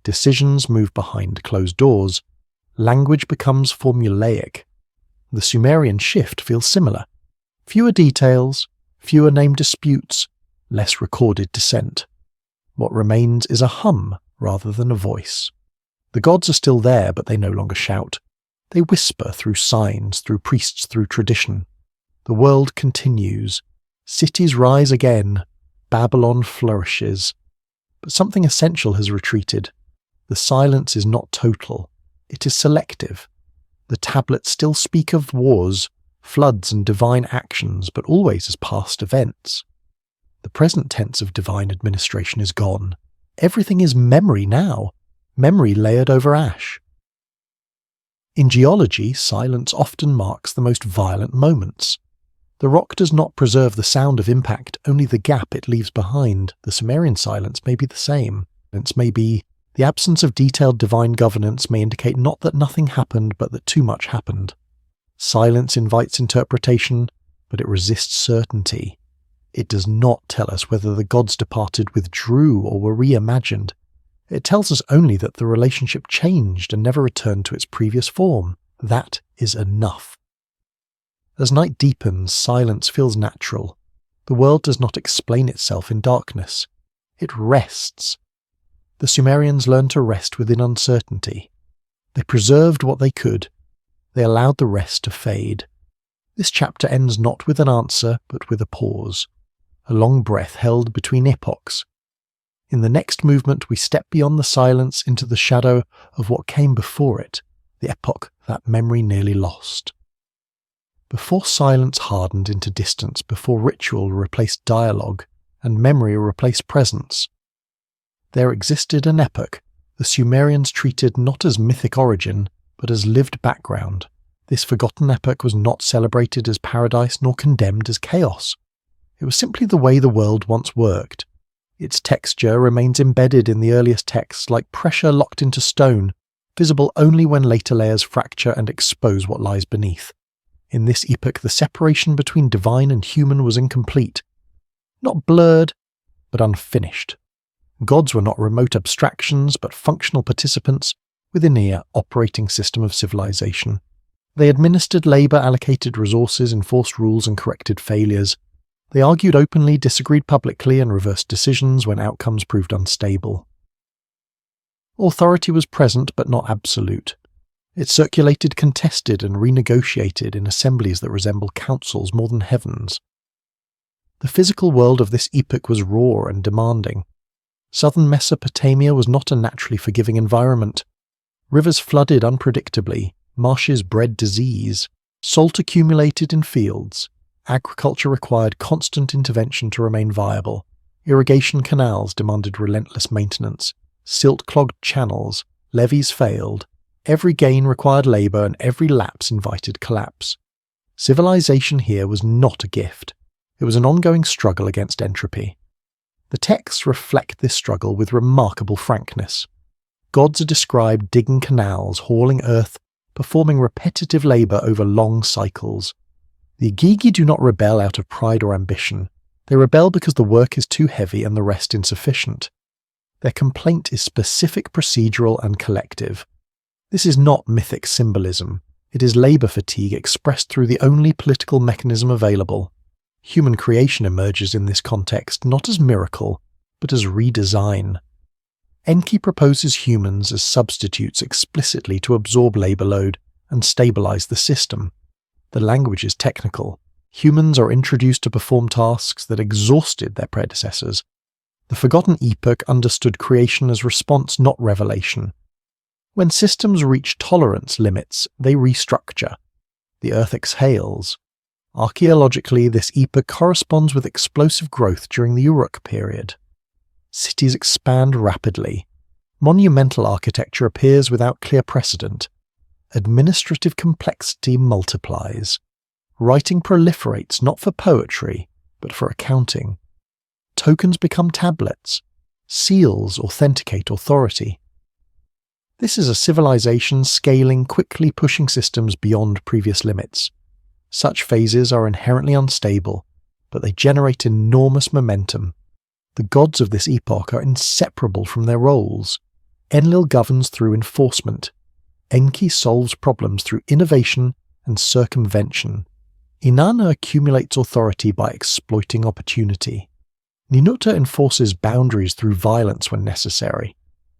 Decisions move behind closed doors. Language becomes formulaic. The Sumerian shift feels similar. Fewer details, fewer named disputes, less recorded dissent. What remains is a hum rather than a voice. The gods are still there, but they no longer shout. They whisper through signs, through priests, through tradition. The world continues. Cities rise again. Babylon flourishes. But something essential has retreated. The silence is not total, it is selective. The tablets still speak of wars, floods and divine actions, but always as past events. The present tense of divine administration is gone. Everything is memory now, memory layered over ash. In geology, silence often marks the most violent moments. The rock does not preserve the sound of impact, only the gap it leaves behind. The Sumerian silence may be the same. Silence may be the absence of detailed divine governance may indicate not that nothing happened, but that too much happened. Silence invites interpretation, but it resists certainty. It does not tell us whether the gods departed, withdrew, or were reimagined. It tells us only that the relationship changed and never returned to its previous form. That is enough. As night deepens, silence feels natural. The world does not explain itself in darkness. It rests. The Sumerians learned to rest within uncertainty. They preserved what they could. They allowed the rest to fade. This chapter ends not with an answer, but with a pause, a long breath held between epochs. In the next movement, we step beyond the silence into the shadow of what came before it, the epoch that memory nearly lost. Before silence hardened into distance, before ritual replaced dialogue, and memory replaced presence, there existed an epoch the Sumerians treated not as mythic origin, but as lived background. This forgotten epoch was not celebrated as paradise nor condemned as chaos. It was simply the way the world once worked. Its texture remains embedded in the earliest texts like pressure locked into stone, visible only when later layers fracture and expose what lies beneath. In this epoch, the separation between divine and human was incomplete. Not blurred, but unfinished. Gods were not remote abstractions, but functional participants within the operating system of civilization. They administered labor, allocated resources, enforced rules, and corrected failures. They argued openly, disagreed publicly, and reversed decisions when outcomes proved unstable. Authority was present, but not absolute. It circulated, contested, and renegotiated in assemblies that resemble councils more than heavens. The physical world of this epoch was raw and demanding. Southern Mesopotamia was not a naturally forgiving environment. Rivers flooded unpredictably, marshes bred disease, salt accumulated in fields. Agriculture required constant intervention to remain viable. Irrigation canals demanded relentless maintenance. Silt-clogged channels, levees failed. Every gain required labor and every lapse invited collapse. Civilization here was not a gift. It was an ongoing struggle against entropy. The texts reflect this struggle with remarkable frankness. Gods are described digging canals, hauling earth, performing repetitive labor over long cycles. The Igigi do not rebel out of pride or ambition. They rebel because the work is too heavy and the rest insufficient. Their complaint is specific, procedural, and collective. This is not mythic symbolism. It is labor fatigue expressed through the only political mechanism available. Human creation emerges in this context not as miracle, but as redesign. Enki proposes humans as substitutes explicitly to absorb labor load and stabilize the system. The language is technical. Humans are introduced to perform tasks that exhausted their predecessors. The forgotten epoch understood creation as response, not revelation. When systems reach tolerance limits, they restructure. The earth exhales. Archaeologically, this epoch corresponds with explosive growth during the Uruk period. Cities expand rapidly. Monumental architecture appears without clear precedent. Administrative complexity multiplies. Writing proliferates not for poetry, but for accounting. Tokens become tablets. Seals authenticate authority. This is a civilization scaling, quickly pushing systems beyond previous limits. Such phases are inherently unstable, but they generate enormous momentum. The gods of this epoch are inseparable from their roles. Enlil governs through enforcement. Enki solves problems through innovation and circumvention. Inanna accumulates authority by exploiting opportunity. Ninurta enforces boundaries through violence when necessary.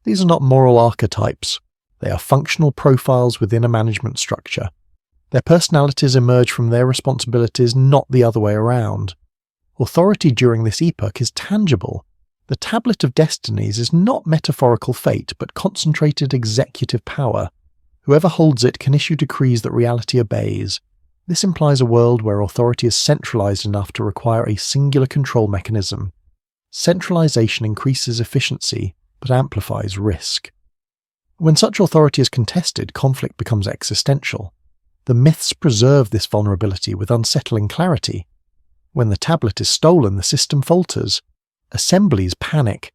These are not moral archetypes. They are functional profiles within a management structure. Their personalities emerge from their responsibilities, not the other way around. Authority during this epoch is tangible. The Tablet of Destinies is not metaphorical fate, but concentrated executive power. Whoever holds it can issue decrees that reality obeys. This implies a world where authority is centralized enough to require a singular control mechanism. Centralization increases efficiency, but amplifies risk. When such authority is contested, conflict becomes existential. The myths preserve this vulnerability with unsettling clarity. When the tablet is stolen, the system falters. Assemblies panic.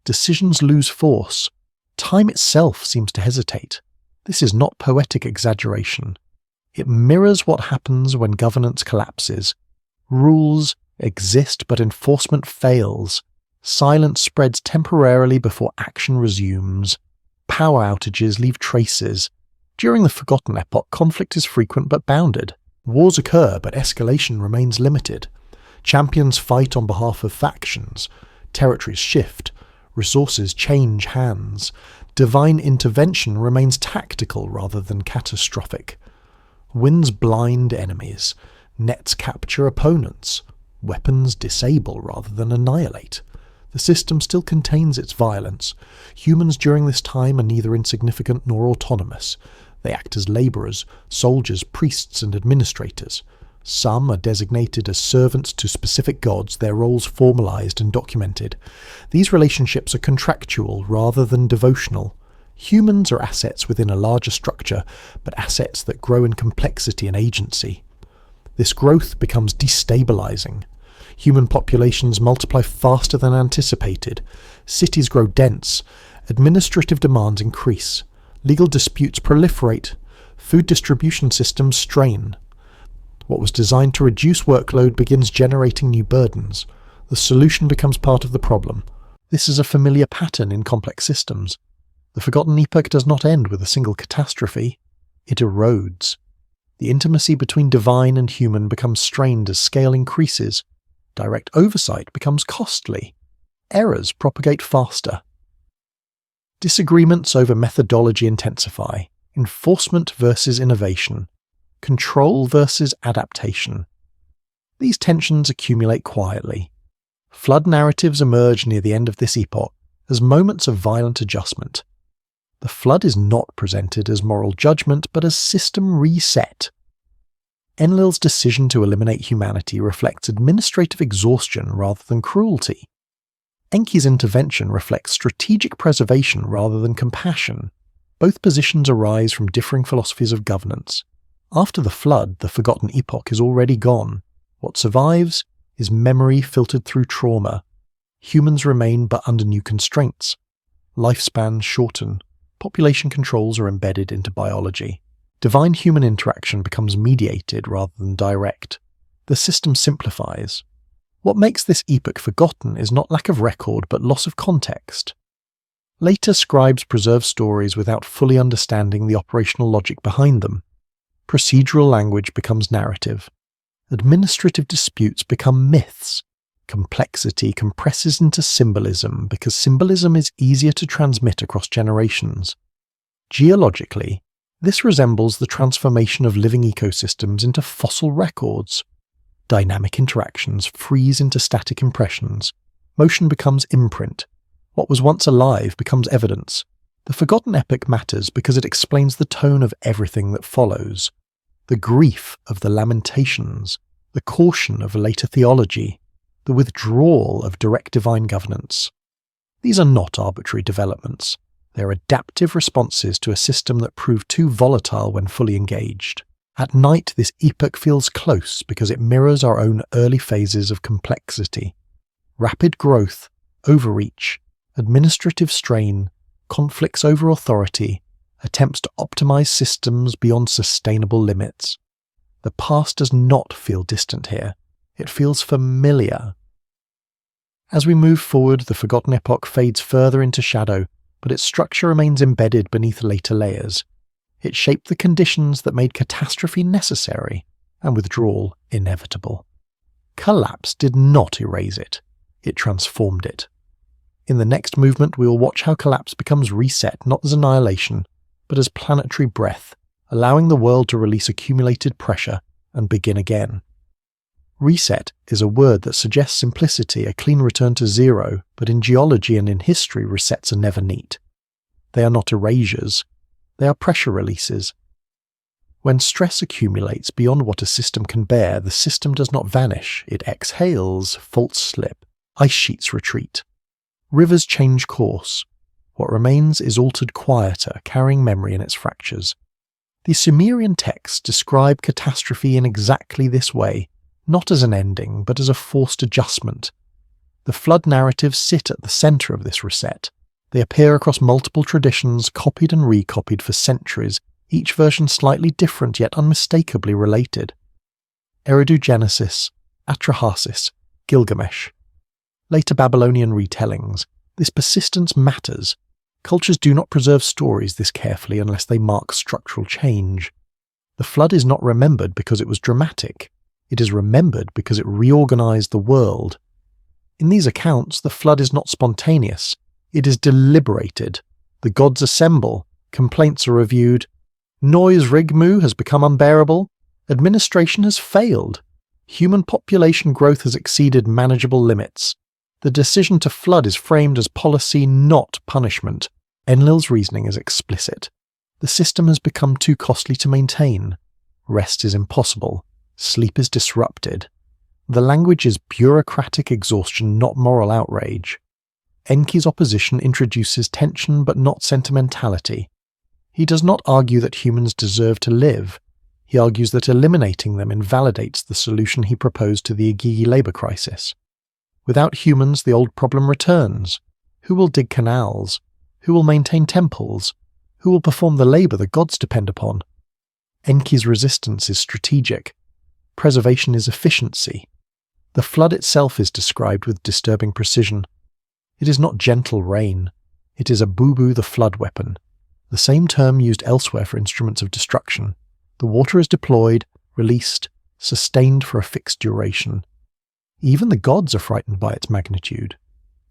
Decisions lose force. Time itself seems to hesitate. This is not poetic exaggeration. It mirrors what happens when governance collapses. Rules exist, but enforcement fails. Silence spreads temporarily before action resumes. Power outages leave traces. During the Forgotten Epoch, conflict is frequent but bounded. Wars occur, but escalation remains limited. Champions fight on behalf of factions. Territories shift. Resources change hands. Divine intervention remains tactical rather than catastrophic. Winds blind enemies. Nets capture opponents. Weapons disable rather than annihilate. The system still contains its violence. Humans during this time are neither insignificant nor autonomous. They act as labourers, soldiers, priests and administrators. Some are designated as servants to specific gods, their roles formalised and documented. These relationships are contractual rather than devotional. Humans are assets within a larger structure, but assets that grow in complexity and agency. This growth becomes destabilising. Human populations multiply faster than anticipated. Cities grow dense. Administrative demands increase. Legal disputes proliferate. Food distribution systems strain. What was designed to reduce workload begins generating new burdens. The solution becomes part of the problem. This is a familiar pattern in complex systems. The Forgotten Epoch does not end with a single catastrophe. It erodes. The intimacy between divine and human becomes strained as scale increases. Direct oversight becomes costly. Errors propagate faster. Disagreements over methodology intensify. Enforcement versus innovation. Control versus adaptation. These tensions accumulate quietly. Flood narratives emerge near the end of this epoch as moments of violent adjustment. The flood is not presented as moral judgment, but as system reset. Enlil's decision to eliminate humanity reflects administrative exhaustion rather than cruelty. Enki's intervention reflects strategic preservation rather than compassion. Both positions arise from differing philosophies of governance. After the flood, the Forgotten Epoch is already gone. What survives is memory filtered through trauma. Humans remain but under new constraints. Lifespans shorten. Population controls are embedded into biology. Divine-human interaction becomes mediated rather than direct. The system simplifies. What makes this epoch forgotten is not lack of record but loss of context. Later scribes preserve stories without fully understanding the operational logic behind them. Procedural language becomes narrative. Administrative disputes become myths. Complexity compresses into symbolism because symbolism is easier to transmit across generations. Geologically, this resembles the transformation of living ecosystems into fossil records. Dynamic interactions freeze into static impressions. Motion becomes imprint. What was once alive becomes evidence. The Forgotten Epoch matters because it explains the tone of everything that follows. The grief of the lamentations, the caution of later theology, the withdrawal of direct divine governance. These are not arbitrary developments. They are adaptive responses to a system that proved too volatile when fully engaged. At night, this epoch feels close because it mirrors our own early phases of complexity. Rapid growth, overreach, administrative strain, conflicts over authority, attempts to optimize systems beyond sustainable limits. The past does not feel distant here. It feels familiar. As we move forward, the Forgotten Epoch fades further into shadow, but its structure remains embedded beneath later layers. It shaped the conditions that made catastrophe necessary and withdrawal inevitable. Collapse did not erase it. It transformed it. In the next movement, we will watch how collapse becomes reset not as annihilation, but as planetary breath, allowing the world to release accumulated pressure and begin again. Reset is a word that suggests simplicity, a clean return to zero, but in geology and in history resets are never neat. They are not erasures, they are pressure releases. When stress accumulates beyond what a system can bear, the system does not vanish, it exhales, faults slip, ice sheets retreat. Rivers change course. What remains is altered quieter, carrying memory in its fractures. The Sumerian texts describe catastrophe in exactly this way, not as an ending, but as a forced adjustment. The flood narratives sit at the centre of this reset. They appear across multiple traditions, copied and recopied for centuries, each version slightly different yet unmistakably related. Eridu-Genesis, Atrahasis, Gilgamesh. Later Babylonian retellings. This persistence matters. Cultures do not preserve stories this carefully unless they mark structural change. The flood is not remembered because it was dramatic. It is remembered because it reorganized the world. In these accounts, the flood is not spontaneous. It is deliberated. The gods assemble. Complaints are reviewed. Noise rigmu has become unbearable. Administration has failed. Human population growth has exceeded manageable limits. The decision to flood is framed as policy, not punishment. Enlil's reasoning is explicit. The system has become too costly to maintain. Rest is impossible. Sleep is disrupted. The language is bureaucratic exhaustion, not moral outrage. Enki's opposition introduces tension but not sentimentality. He does not argue that humans deserve to live. He argues that eliminating them invalidates the solution he proposed to the Igigi labor crisis. Without humans, the old problem returns. Who will dig canals? Who will maintain temples? Who will perform the labor the gods depend upon? Enki's resistance is strategic. Preservation is efficiency. The flood itself is described with disturbing precision. It is not gentle rain. It is a bubu the flood weapon, the same term used elsewhere for instruments of destruction. The water is deployed, released, sustained for a fixed duration. Even the gods are frightened by its magnitude.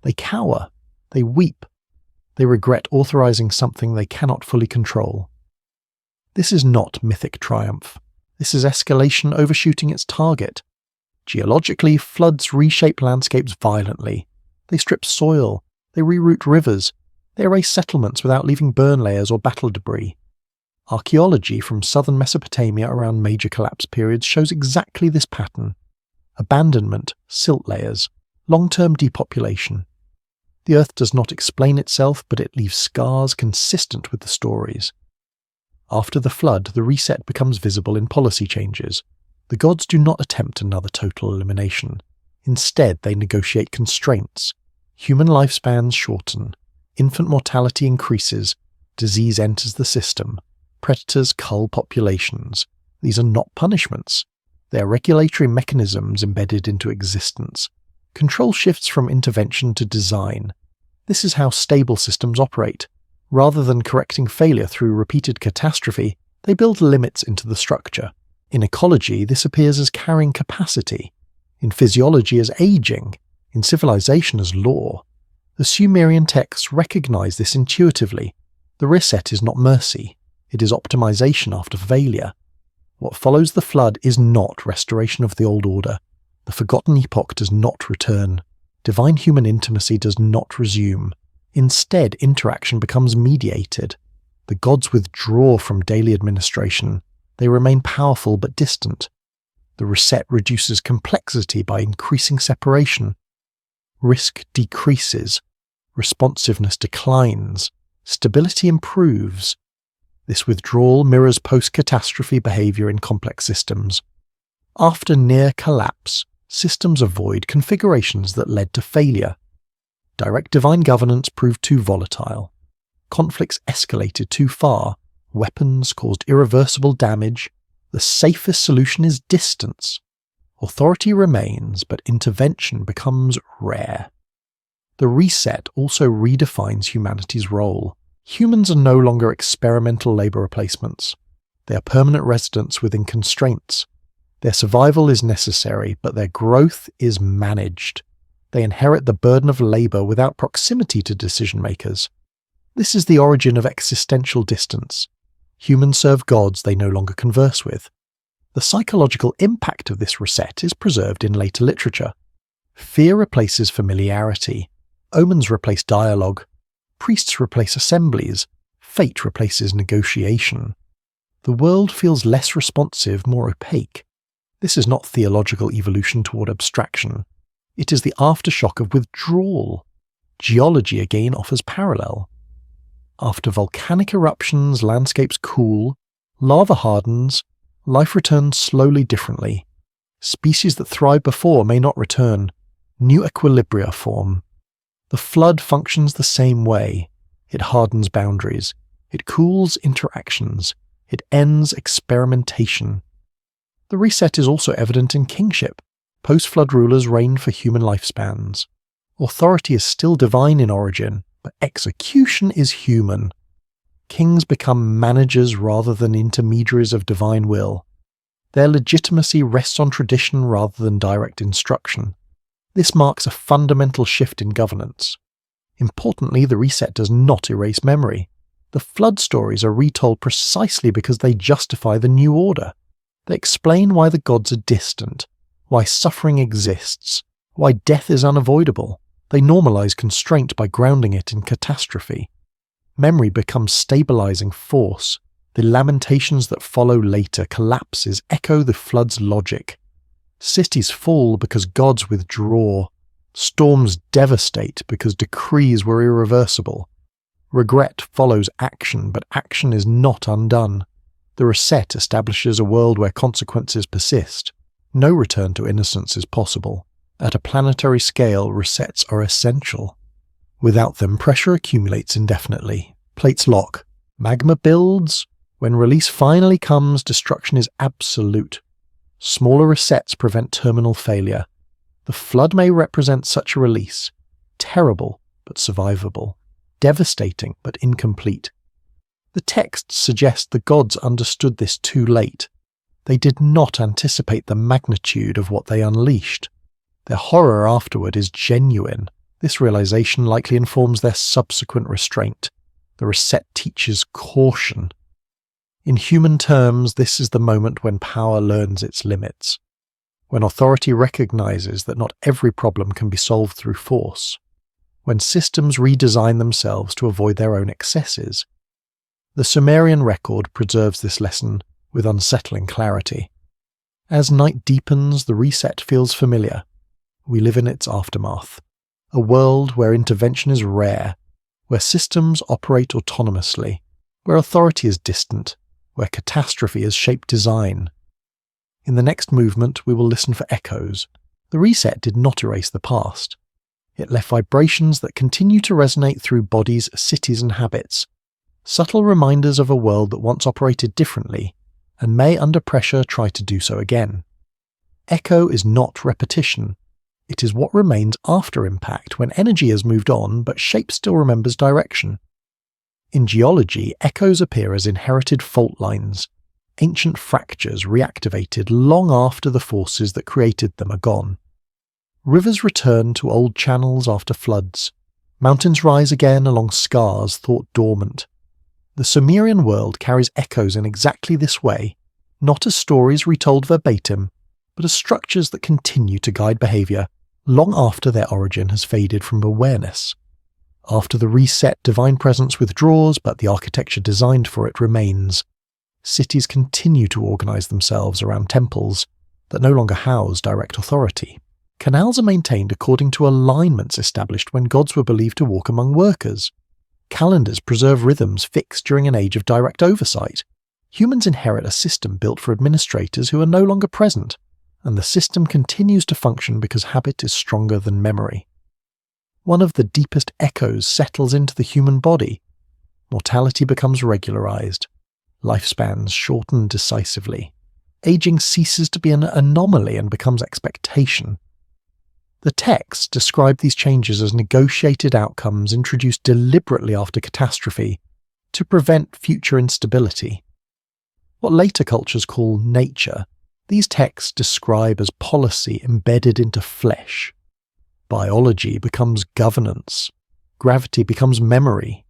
They cower. They weep. They regret authorizing something they cannot fully control. This is not mythic triumph. This is escalation overshooting its target. Geologically, floods reshape landscapes violently. They strip soil. They reroute rivers. They erase settlements without leaving burn layers or battle debris. Archaeology from southern Mesopotamia around major collapse periods shows exactly this pattern. Abandonment, silt layers, long-term depopulation. The earth does not explain itself, but it leaves scars consistent with the stories. After the flood, the reset becomes visible in policy changes. The gods do not attempt another total elimination. Instead, they negotiate constraints. Human lifespans shorten. Infant mortality increases. Disease enters the system. Predators cull populations. These are not punishments. They are regulatory mechanisms embedded into existence. Control shifts from intervention to design. This is how stable systems operate. Rather than correcting failure through repeated catastrophe, they build limits into the structure. In ecology, this appears as carrying capacity. In physiology as aging. In civilization as law. The Sumerian texts recognize this intuitively. The reset is not mercy. It is optimization after failure. What follows the flood is not restoration of the old order. The forgotten epoch does not return. Divine human intimacy does not resume. Instead, interaction becomes mediated. The gods withdraw from daily administration. They remain powerful but distant. The reset reduces complexity by increasing separation. Risk decreases. Responsiveness declines. Stability improves. This withdrawal mirrors post-catastrophe behavior in complex systems. After near collapse, systems avoid configurations that led to failure. Direct divine governance proved too volatile. Conflicts escalated too far. Weapons caused irreversible damage. The safest solution is distance. Authority remains, but intervention becomes rare. The reset also redefines humanity's role. Humans are no longer experimental labor replacements. They are permanent residents within constraints. Their survival is necessary, but their growth is managed. They inherit the burden of labor without proximity to decision-makers. This is the origin of existential distance. Humans serve gods they no longer converse with. The psychological impact of this reset is preserved in later literature. Fear replaces familiarity, omens replace dialogue, priests replace assemblies, fate replaces negotiation. The world feels less responsive, more opaque. This is not theological evolution toward abstraction. It is the aftershock of withdrawal. Geology again offers parallel. After volcanic eruptions, landscapes cool, lava hardens, life returns slowly differently. Species that thrived before may not return. New equilibria form. The flood functions the same way. It hardens boundaries. It cools interactions. It ends experimentation. The reset is also evident in kingship. Post-flood rulers reigned for human lifespans. Authority is still divine in origin, but execution is human. Kings become managers rather than intermediaries of divine will. Their legitimacy rests on tradition rather than direct instruction. This marks a fundamental shift in governance. Importantly, the reset does not erase memory. The flood stories are retold precisely because they justify the new order. They explain why the gods are distant, why suffering exists, why death is unavoidable. They normalize constraint by grounding it in catastrophe. Memory becomes stabilizing force. The lamentations that follow later collapses echo the flood's logic. Cities fall because gods withdraw. Storms devastate because decrees were irreversible. Regret follows action, but action is not undone. The reset establishes a world where consequences persist. No return to innocence is possible. At a planetary scale, resets are essential. Without them, pressure accumulates indefinitely. Plates lock. Magma builds. When release finally comes, destruction is absolute. Smaller resets prevent terminal failure. The flood may represent such a release. Terrible, but survivable. Devastating, but incomplete. The texts suggest the gods understood this too late. They did not anticipate the magnitude of what they unleashed. Their horror afterward is genuine. This realization likely informs their subsequent restraint. The reset teaches caution. In human terms, this is the moment when power learns its limits. When authority recognizes that not every problem can be solved through force. When systems redesign themselves to avoid their own excesses. The Sumerian record preserves this lesson with unsettling clarity. As night deepens, the reset feels familiar. We live in its aftermath. A world where intervention is rare, where systems operate autonomously, where authority is distant, where catastrophe has shaped design. In the next movement, we will listen for echoes. The reset did not erase the past. It left vibrations that continue to resonate through bodies, cities, and habits. Subtle reminders of a world that once operated differently, and may under pressure try to do so again. Echo is not repetition. It is what remains after impact when energy has moved on but shape still remembers direction. In geology, echoes appear as inherited fault lines, ancient fractures reactivated long after the forces that created them are gone. Rivers return to old channels after floods. Mountains rise again along scars thought dormant. The Sumerian world carries echoes in exactly this way, not as stories retold verbatim, but as structures that continue to guide behavior long after their origin has faded from awareness. After the reset, divine presence withdraws, but the architecture designed for it remains. Cities continue to organize themselves around temples that no longer house direct authority. Canals are maintained according to alignments established when gods were believed to walk among workers. Calendars preserve rhythms fixed during an age of direct oversight. Humans inherit a system built for administrators who are no longer present, and the system continues to function because habit is stronger than memory. One of the deepest echoes settles into the human body. Mortality becomes regularized. Lifespans shorten decisively. Aging ceases to be an anomaly and becomes expectation. The texts describe these changes as negotiated outcomes introduced deliberately after catastrophe to prevent future instability. What later cultures call nature, these texts describe as policy embedded into flesh. Biology becomes governance. Gravity becomes memory.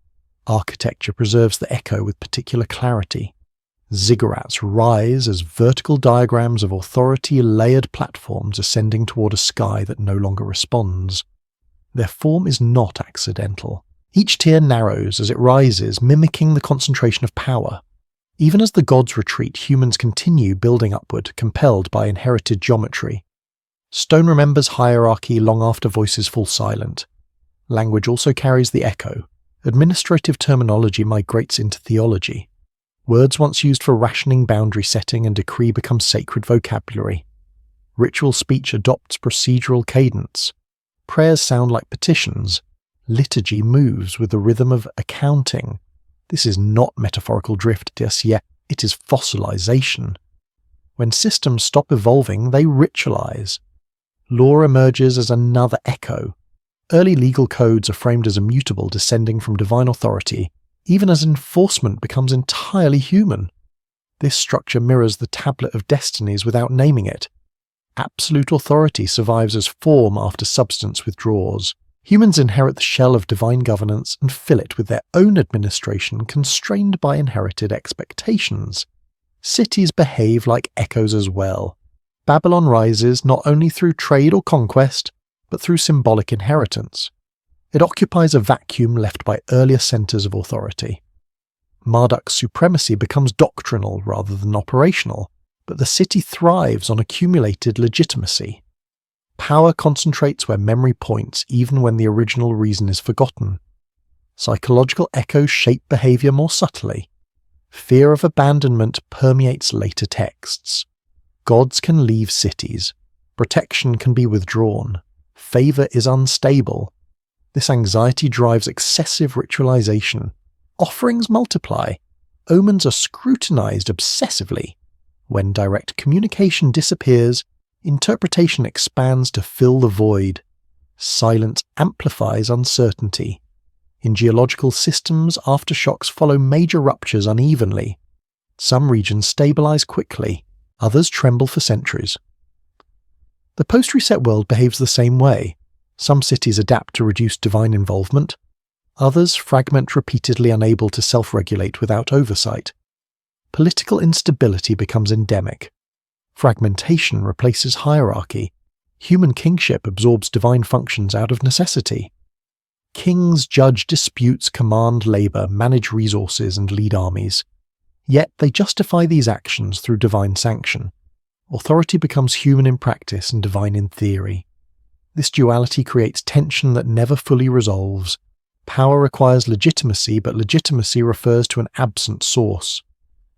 Architecture preserves the echo with particular clarity. Ziggurats rise as vertical diagrams of authority-layered platforms ascending toward a sky that no longer responds. Their form is not accidental. Each tier narrows as it rises, mimicking the concentration of power. Even as the gods retreat, humans continue building upward, compelled by inherited geometry. Stone remembers hierarchy long after voices fall silent. Language also carries the echo. Administrative terminology migrates into theology. Words once used for rationing, boundary setting, and decree become sacred vocabulary. Ritual speech adopts procedural cadence. Prayers sound like petitions. Liturgy moves with the rhythm of accounting. This is not metaphorical drift, yet it is fossilization. When systems stop evolving, they ritualize. Law emerges as another echo. Early legal codes are framed as immutable, descending from divine authority, even as enforcement becomes entirely human. This structure mirrors the tablet of destinies without naming it. Absolute authority survives as form after substance withdraws. Humans inherit the shell of divine governance and fill it with their own administration constrained by inherited expectations. Cities behave like echoes as well. Babylon rises not only through trade or conquest, but through symbolic inheritance. It occupies a vacuum left by earlier centers of authority. Marduk's supremacy becomes doctrinal rather than operational, but the city thrives on accumulated legitimacy. Power concentrates where memory points, even when the original reason is forgotten. Psychological echoes shape behavior more subtly. Fear of abandonment permeates later texts. Gods can leave cities. Protection can be withdrawn. Favor is unstable. This anxiety drives excessive ritualization. Offerings multiply. Omens are scrutinized obsessively. When direct communication disappears, interpretation expands to fill the void. Silence amplifies uncertainty. In geological systems, aftershocks follow major ruptures unevenly. Some regions stabilize quickly, others tremble for centuries. The post-reset world behaves the same way. Some cities adapt to reduce divine involvement. Others fragment repeatedly, unable to self-regulate without oversight. Political instability becomes endemic. Fragmentation replaces hierarchy. Human kingship absorbs divine functions out of necessity. Kings judge disputes, command labor, manage resources, and lead armies. Yet they justify these actions through divine sanction. Authority becomes human in practice and divine in theory. This duality creates tension that never fully resolves. Power requires legitimacy, but legitimacy refers to an absent source.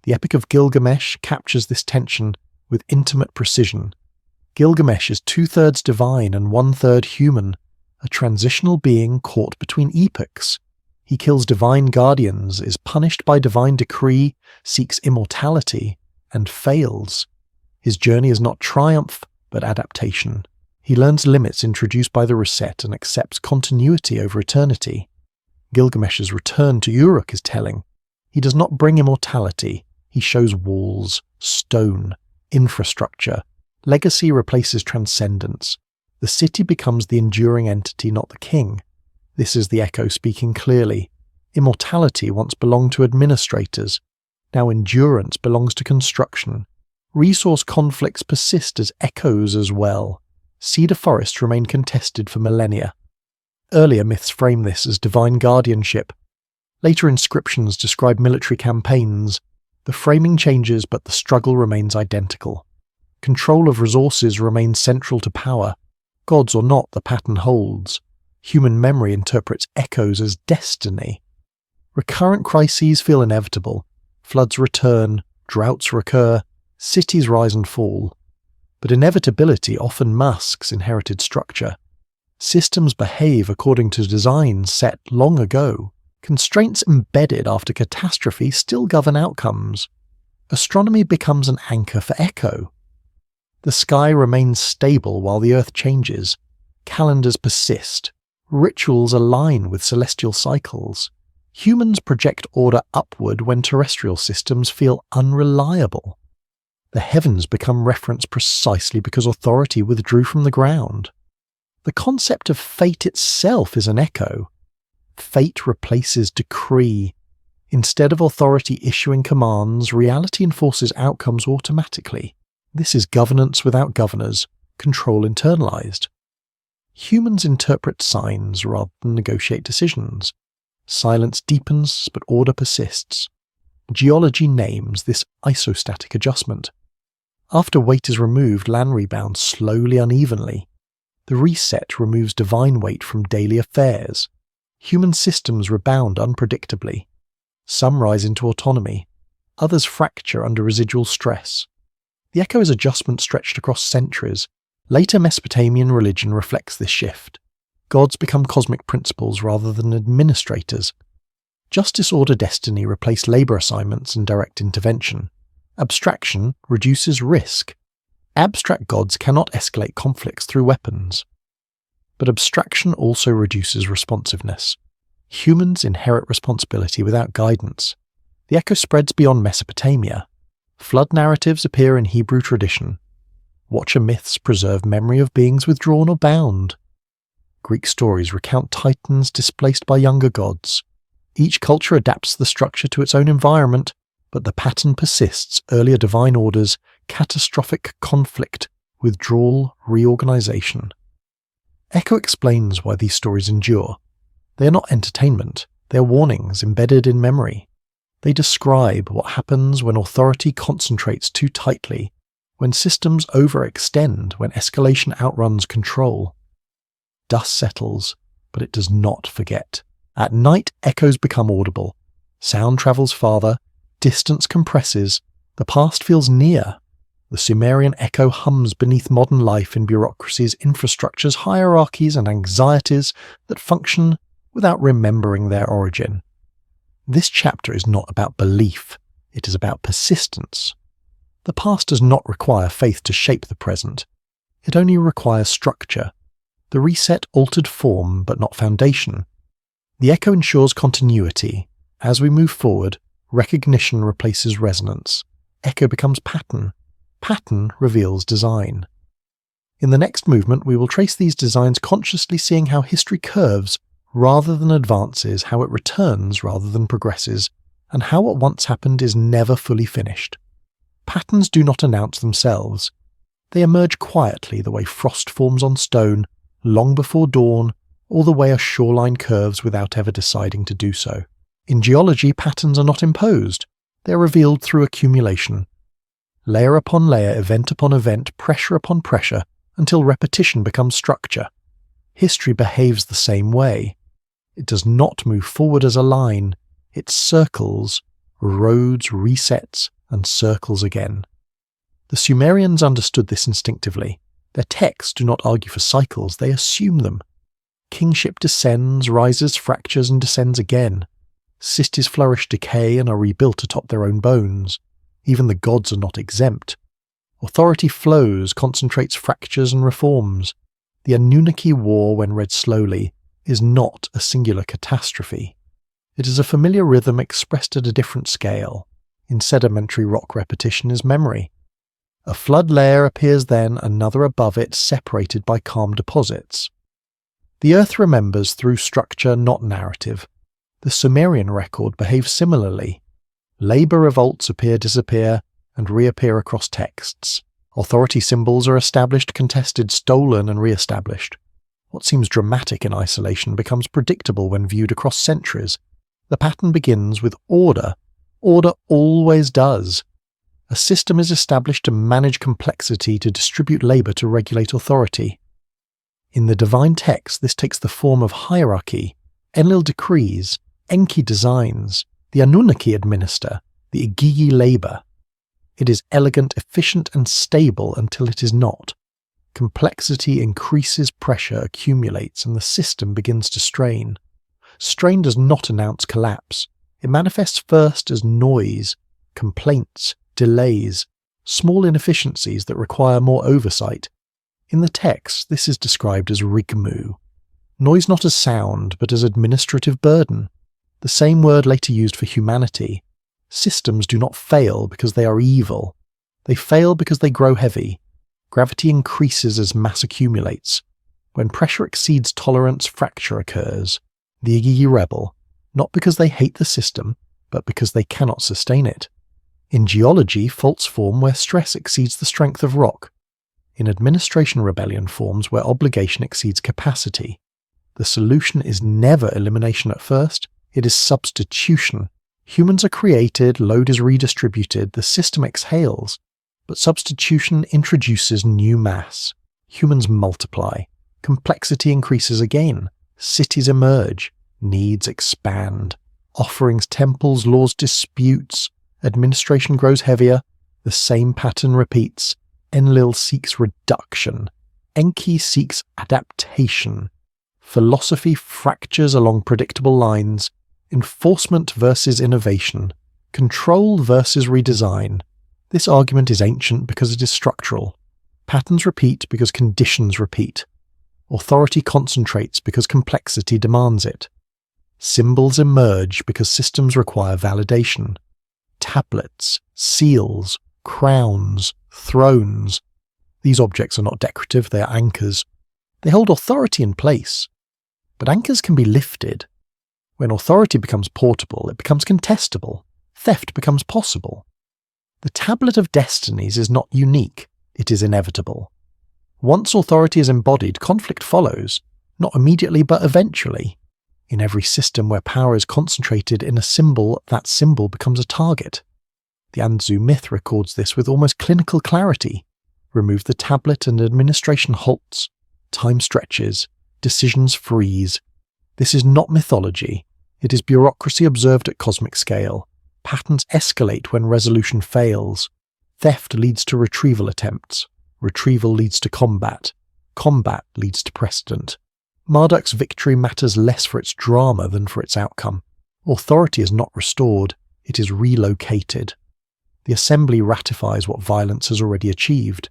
The Epic of Gilgamesh captures this tension with intimate precision. Gilgamesh is 2/3 divine and 1/3 human, a transitional being caught between epochs. He kills divine guardians, is punished by divine decree, seeks immortality, and fails. His journey is not triumph, but adaptation. He learns limits introduced by the reset and accepts continuity over eternity. Gilgamesh's return to Uruk is telling. He does not bring immortality. He shows walls, stone, infrastructure. Legacy replaces transcendence. The city becomes the enduring entity, not the king. This is the echo speaking clearly. Immortality once belonged to administrators. Now endurance belongs to construction. Resource conflicts persist as echoes as well. Cedar forests remain contested for millennia. Earlier myths frame this as divine guardianship. Later inscriptions describe military campaigns. The framing changes, but the struggle remains identical. Control of resources remains central to power. Gods or not, the pattern holds. Human memory interprets echoes as destiny. Recurrent crises feel inevitable. Floods return, droughts recur, cities rise and fall. But inevitability often masks inherited structure. Systems behave according to designs set long ago. Constraints embedded after catastrophe still govern outcomes. Astronomy becomes an anchor for echo. The sky remains stable while the earth changes. Calendars persist. Rituals align with celestial cycles. Humans project order upward when terrestrial systems feel unreliable. The heavens become reference precisely because authority withdrew from the ground. The concept of fate itself is an echo. Fate replaces decree. Instead of authority issuing commands, reality enforces outcomes automatically. This is governance without governors, control internalized. Humans interpret signs rather than negotiate decisions. Silence deepens, but order persists. Geology names this isostatic adjustment. After weight is removed, land rebounds slowly, unevenly. The reset removes divine weight from daily affairs. Human systems rebound unpredictably. Some rise into autonomy. Others fracture under residual stress. The echo is adjustment stretched across centuries. Later Mesopotamian religion reflects this shift. Gods become cosmic principles rather than administrators. Justice order destiny replace labor assignments and direct intervention. Abstraction reduces risk. Abstract gods cannot escalate conflicts through weapons. But abstraction also reduces responsiveness. Humans inherit responsibility without guidance. The echo spreads beyond Mesopotamia. Flood narratives appear in Hebrew tradition. Watcher myths preserve memory of beings withdrawn or bound. Greek stories recount titans displaced by younger gods. Each culture adapts the structure to its own environment, but the pattern persists: earlier divine orders, catastrophic conflict, withdrawal, reorganization. Echo explains why these stories endure. They are not entertainment, they are warnings embedded in memory. They describe what happens when authority concentrates too tightly, when systems overextend, when escalation outruns control. Dust settles, but it does not forget. At night, echoes become audible. Sound travels farther, distance compresses, the past feels near. The Sumerian echo hums beneath modern life in bureaucracies, infrastructures, hierarchies, and anxieties that function without remembering their origin. This chapter is not about belief, it is about persistence. The past does not require faith to shape the present. It only requires structure. The reset altered form, but not foundation. The echo ensures continuity. As we move forward, recognition replaces resonance. Echo becomes pattern. Pattern reveals design. In the next movement, we will trace these designs, consciously seeing how history curves rather than advances, how it returns rather than progresses, and how what once happened is never fully finished. Patterns do not announce themselves. They emerge quietly, the way frost forms on stone, long before dawn, or the way a shoreline curves without ever deciding to do so. In geology, patterns are not imposed. They are revealed through accumulation. Layer upon layer, event upon event, pressure upon pressure, until repetition becomes structure. History behaves the same way. It does not move forward as a line. It circles, roads, resets, and circles again. The Sumerians understood this instinctively. Their texts do not argue for cycles, they assume them. Kingship descends, rises, fractures, and descends again. Cities flourish, decay, and are rebuilt atop their own bones. Even the gods are not exempt. Authority flows, concentrates, fractures, and reforms. The Anunnaki war, when read slowly, is not a singular catastrophe. It is a familiar rhythm expressed at a different scale. In sedimentary rock, repetition is memory. A flood layer appears then, another above it, separated by calm deposits. The earth remembers through structure, not narrative. The Sumerian record behaves similarly. Labor revolts appear, disappear, and reappear across texts. Authority symbols are established, contested, stolen, and re-established. What seems dramatic in isolation becomes predictable when viewed across centuries. The pattern begins with order. Order always does. A system is established to manage complexity, to distribute labor, to regulate authority. In the divine text, this takes the form of hierarchy. Enlil decrees, Enki designs, the Anunnaki administer, the Igigi labor. It is elegant, efficient, and stable until it is not. Complexity increases, pressure accumulates, and the system begins to strain. Strain does not announce collapse. It manifests first as noise, complaints, delays, small inefficiencies that require more oversight. In the text, this is described as rigmu. Noise not as sound, but as administrative burden. The same word later used for humanity. Systems do not fail because they are evil. They fail because they grow heavy. Gravity increases as mass accumulates. When pressure exceeds tolerance, fracture occurs. The Igigi rebel, not because they hate the system, but because they cannot sustain it. In geology, faults form where stress exceeds the strength of rock. In administration, rebellion forms where obligation exceeds capacity. The solution is never elimination at first, it is substitution. Humans are created, load is redistributed, the system exhales, but substitution introduces new mass. Humans multiply, complexity increases again, cities emerge, needs expand, offerings, temples, laws, disputes, administration grows heavier, the same pattern repeats. Enlil seeks reduction, Enki seeks adaptation. Philosophy fractures along predictable lines, enforcement versus innovation, control versus redesign. This argument is ancient because it is structural. Patterns repeat because conditions repeat. Authority concentrates because complexity demands it. Symbols emerge because systems require validation. Tablets, seals, crowns, thrones. These objects are not decorative, they are anchors. They hold authority in place. But anchors can be lifted. When authority becomes portable, it becomes contestable. Theft becomes possible. The tablet of destinies is not unique, it is inevitable. Once authority is embodied, conflict follows, not immediately but eventually. In every system where power is concentrated in a symbol, that symbol becomes a target. The Anzu myth records this with almost clinical clarity. Remove the tablet and administration halts. Time stretches. Decisions freeze. This is not mythology. It is bureaucracy observed at cosmic scale. Patterns escalate when resolution fails. Theft leads to retrieval attempts. Retrieval leads to combat. Combat leads to precedent. Marduk's victory matters less for its drama than for its outcome. Authority is not restored, it is relocated. The assembly ratifies what violence has already achieved.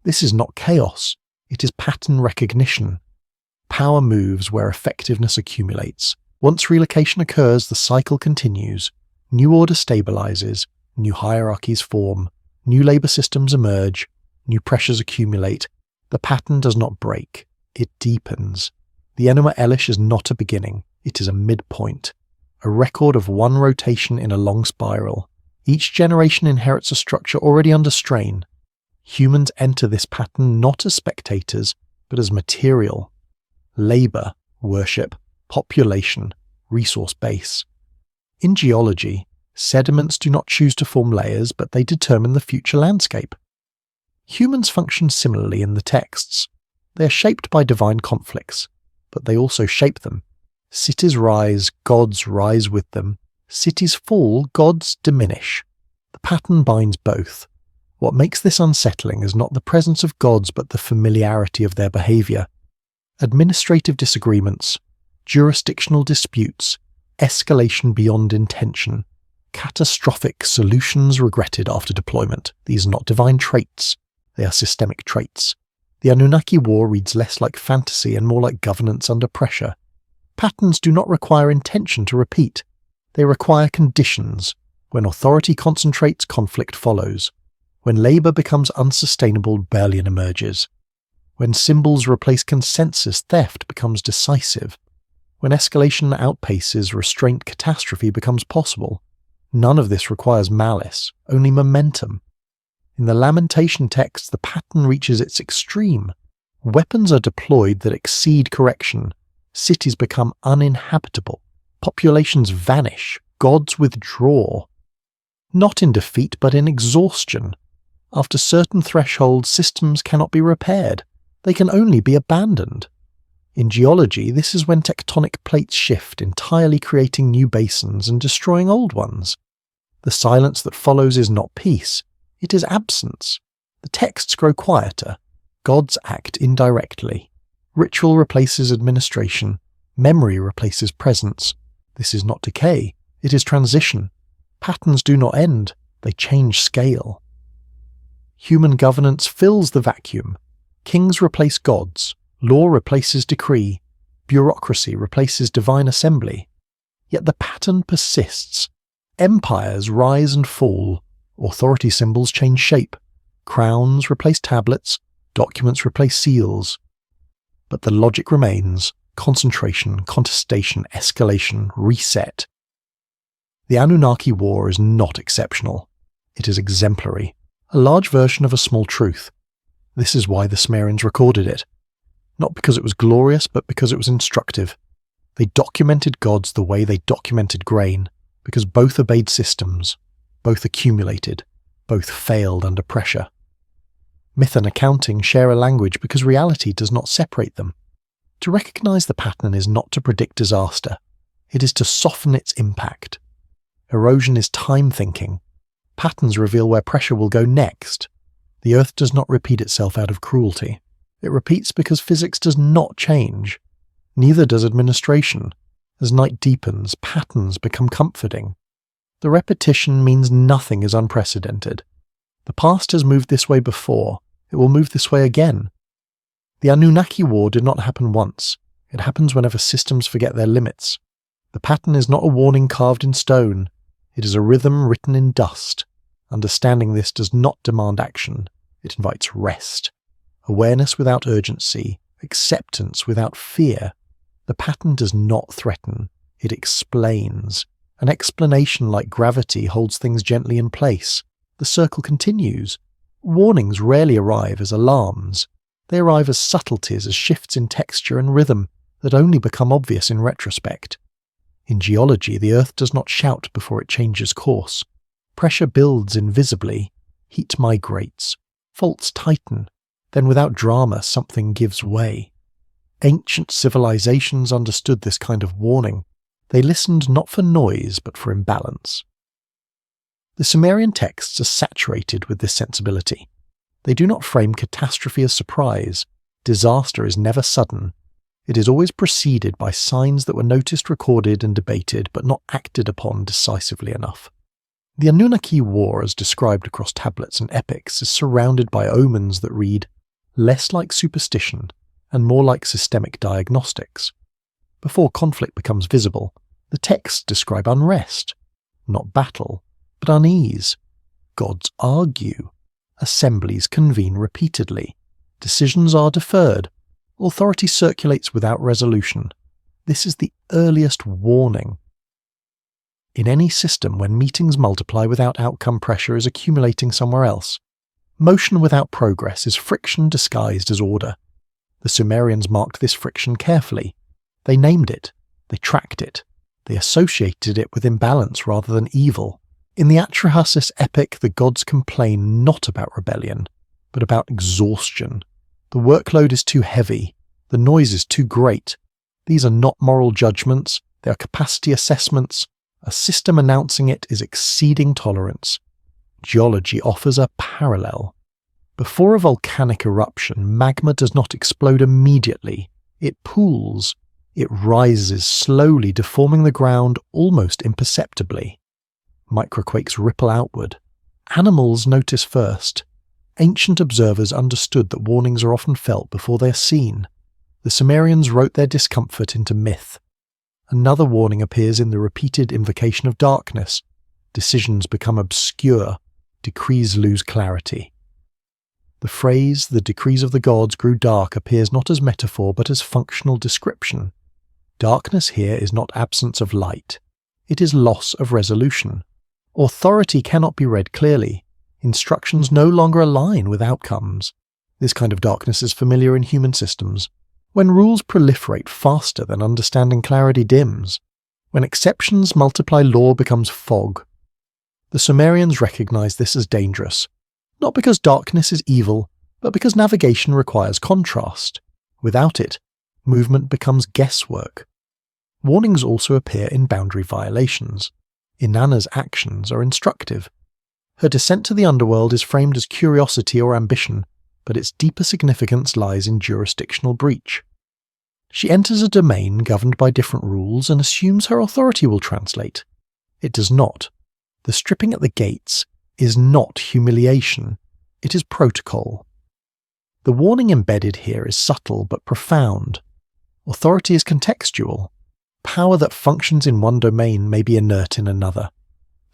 This is not chaos, it is pattern recognition. Power moves where effectiveness accumulates. Once relocation occurs, the cycle continues. New order stabilizes, new hierarchies form, new labor systems emerge, new pressures accumulate. The pattern does not break, it deepens. The Enuma Elish is not a beginning, it is a midpoint. A record of one rotation in a long spiral. Each generation inherits a structure already under strain. Humans enter this pattern not as spectators, but as material. Labor, worship, population, resource base. In geology, sediments do not choose to form layers, but they determine the future landscape. Humans function similarly in the texts. They are shaped by divine conflicts, but they also shape them. Cities rise, gods rise with them. Cities fall, gods diminish. The pattern binds both. What makes this unsettling is not the presence of gods but the familiarity of their behaviour. Administrative disagreements, jurisdictional disputes, escalation beyond intention, catastrophic solutions regretted after deployment. These are not divine traits, they are systemic traits. The Anunnaki war reads less like fantasy and more like governance under pressure. Patterns do not require intention to repeat. They require conditions. When authority concentrates, conflict follows. When labour becomes unsustainable, rebellion emerges. When symbols replace consensus, theft becomes decisive. When escalation outpaces restraint, catastrophe becomes possible. None of this requires malice, only momentum. In the Lamentation text, the pattern reaches its extreme. Weapons are deployed that exceed correction. Cities become uninhabitable. Populations vanish. Gods withdraw. Not in defeat, but in exhaustion. After certain thresholds, systems cannot be repaired. They can only be abandoned. In geology, this is when tectonic plates shift, entirely creating new basins and destroying old ones. The silence that follows is not peace. It is absence. The texts grow quieter. Gods act indirectly. Ritual replaces administration. Memory replaces presence. This is not decay. It is transition. Patterns do not end. They change scale. Human governance fills the vacuum. Kings replace gods. Law replaces decree. Bureaucracy replaces divine assembly. Yet the pattern persists. Empires rise and fall. Authority symbols change shape. Crowns replace tablets. Documents replace seals. But the logic remains. Concentration, contestation, escalation, reset. The Anunnaki War is not exceptional. It is exemplary, a large version of a small truth. This is why the Sumerians recorded it. Not because it was glorious, but because it was instructive. They documented gods the way they documented grain, because both obeyed systems, both accumulated, both failed under pressure. Myth and accounting share a language because reality does not separate them. To recognize the pattern is not to predict disaster. It is to soften its impact. Erosion is time thinking. Patterns reveal where pressure will go next. The Earth does not repeat itself out of cruelty. It repeats because physics does not change. Neither does administration. As night deepens, patterns become comforting. The repetition means nothing is unprecedented. The past has moved this way before. It will move this way again. The Anunnaki War did not happen once. It happens whenever systems forget their limits. The pattern is not a warning carved in stone. It is a rhythm written in dust. Understanding this does not demand action. It invites rest. Awareness without urgency. Acceptance without fear. The pattern does not threaten. It explains. An explanation like gravity holds things gently in place. The circle continues. Warnings rarely arrive as alarms. They arrive as subtleties, as shifts in texture and rhythm that only become obvious in retrospect. In geology, the Earth does not shout before it changes course. Pressure builds invisibly. Heat migrates. Faults tighten. Then without drama, something gives way. Ancient civilizations understood this kind of warning. They listened not for noise, but for imbalance. The Sumerian texts are saturated with this sensibility. They do not frame catastrophe as surprise. Disaster is never sudden. It is always preceded by signs that were noticed, recorded, and debated, but not acted upon decisively enough. The Anunnaki War, as described across tablets and epics, is surrounded by omens that read less like superstition and more like systemic diagnostics. Before conflict becomes visible, the texts describe unrest, not battle, but unease. Gods argue. Assemblies convene repeatedly. Decisions are deferred. Authority circulates without resolution. This is the earliest warning. In any system, when meetings multiply without outcome, pressure is accumulating somewhere else. Motion without progress is friction disguised as order. The Sumerians marked this friction carefully. They named it. They tracked it. They associated it with imbalance rather than evil. In the Atrahasis epic, the gods complain not about rebellion, but about exhaustion. The workload is too heavy. The noise is too great. These are not moral judgments. They are capacity assessments. A system announcing it is exceeding tolerance. Geology offers a parallel. Before a volcanic eruption, magma does not explode immediately. It pools. It rises slowly, deforming the ground almost imperceptibly. Microquakes ripple outward. Animals notice first. Ancient observers understood that warnings are often felt before they are seen. The Sumerians wrote their discomfort into myth. Another warning appears in the repeated invocation of darkness. Decisions become obscure. Decrees lose clarity. The phrase, "the decrees of the gods grew dark," appears not as metaphor but as functional description. Darkness here is not absence of light. It is loss of resolution. Authority cannot be read clearly. Instructions no longer align with outcomes. This kind of darkness is familiar in human systems. When rules proliferate faster than understanding clarity dims. When exceptions multiply, law becomes fog. The Sumerians recognized this as dangerous, not because darkness is evil, but because navigation requires contrast. Without it, movement becomes guesswork. Warnings also appear in boundary violations. Inanna's actions are instructive. Her descent to the underworld is framed as curiosity or ambition, but its deeper significance lies in jurisdictional breach. She enters a domain governed by different rules and assumes her authority will translate. It does not. The stripping at the gates is not humiliation. It is protocol. The warning embedded here is subtle but profound. Authority is contextual. Power that functions in one domain may be inert in another.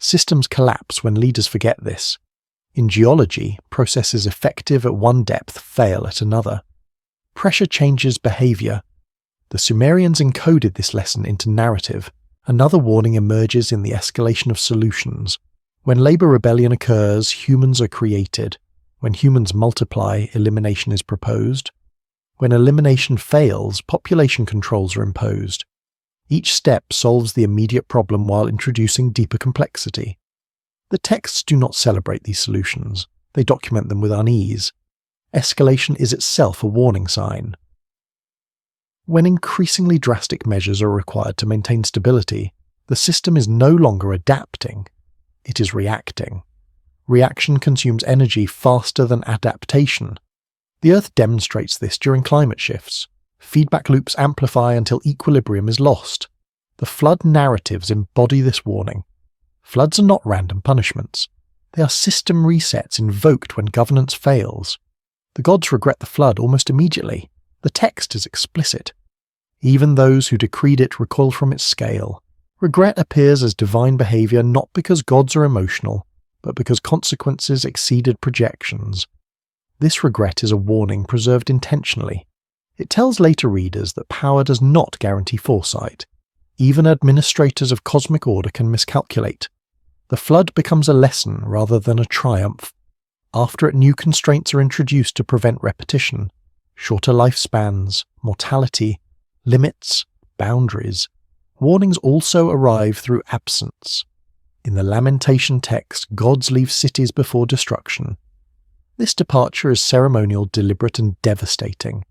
Systems collapse when leaders forget this. In geology, processes effective at one depth fail at another. Pressure changes behavior. The Sumerians encoded this lesson into narrative. Another warning emerges in the escalation of solutions. When labor rebellion occurs, humans are created. When humans multiply, elimination is proposed. When elimination fails, population controls are imposed. Each step solves the immediate problem while introducing deeper complexity. The texts do not celebrate these solutions. They document them with unease. Escalation is itself a warning sign. When increasingly drastic measures are required to maintain stability, the system is no longer adapting, it is reacting. Reaction consumes energy faster than adaptation. The Earth demonstrates this during climate shifts. Feedback loops amplify until equilibrium is lost. The flood narratives embody this warning. Floods are not random punishments. They are system resets invoked when governance fails. The gods regret the flood almost immediately. The text is explicit. Even those who decreed it recoil from its scale. Regret appears as divine behavior not because gods are emotional, but because consequences exceeded projections. This regret is a warning preserved intentionally. It tells later readers that power does not guarantee foresight. Even administrators of cosmic order can miscalculate. The flood becomes a lesson rather than a triumph. After it, new constraints are introduced to prevent repetition. Shorter lifespans, mortality, limits, boundaries. Warnings also arrive through absence. In the Lamentation text, gods leave cities before destruction. This departure is ceremonial, deliberate, and devastating.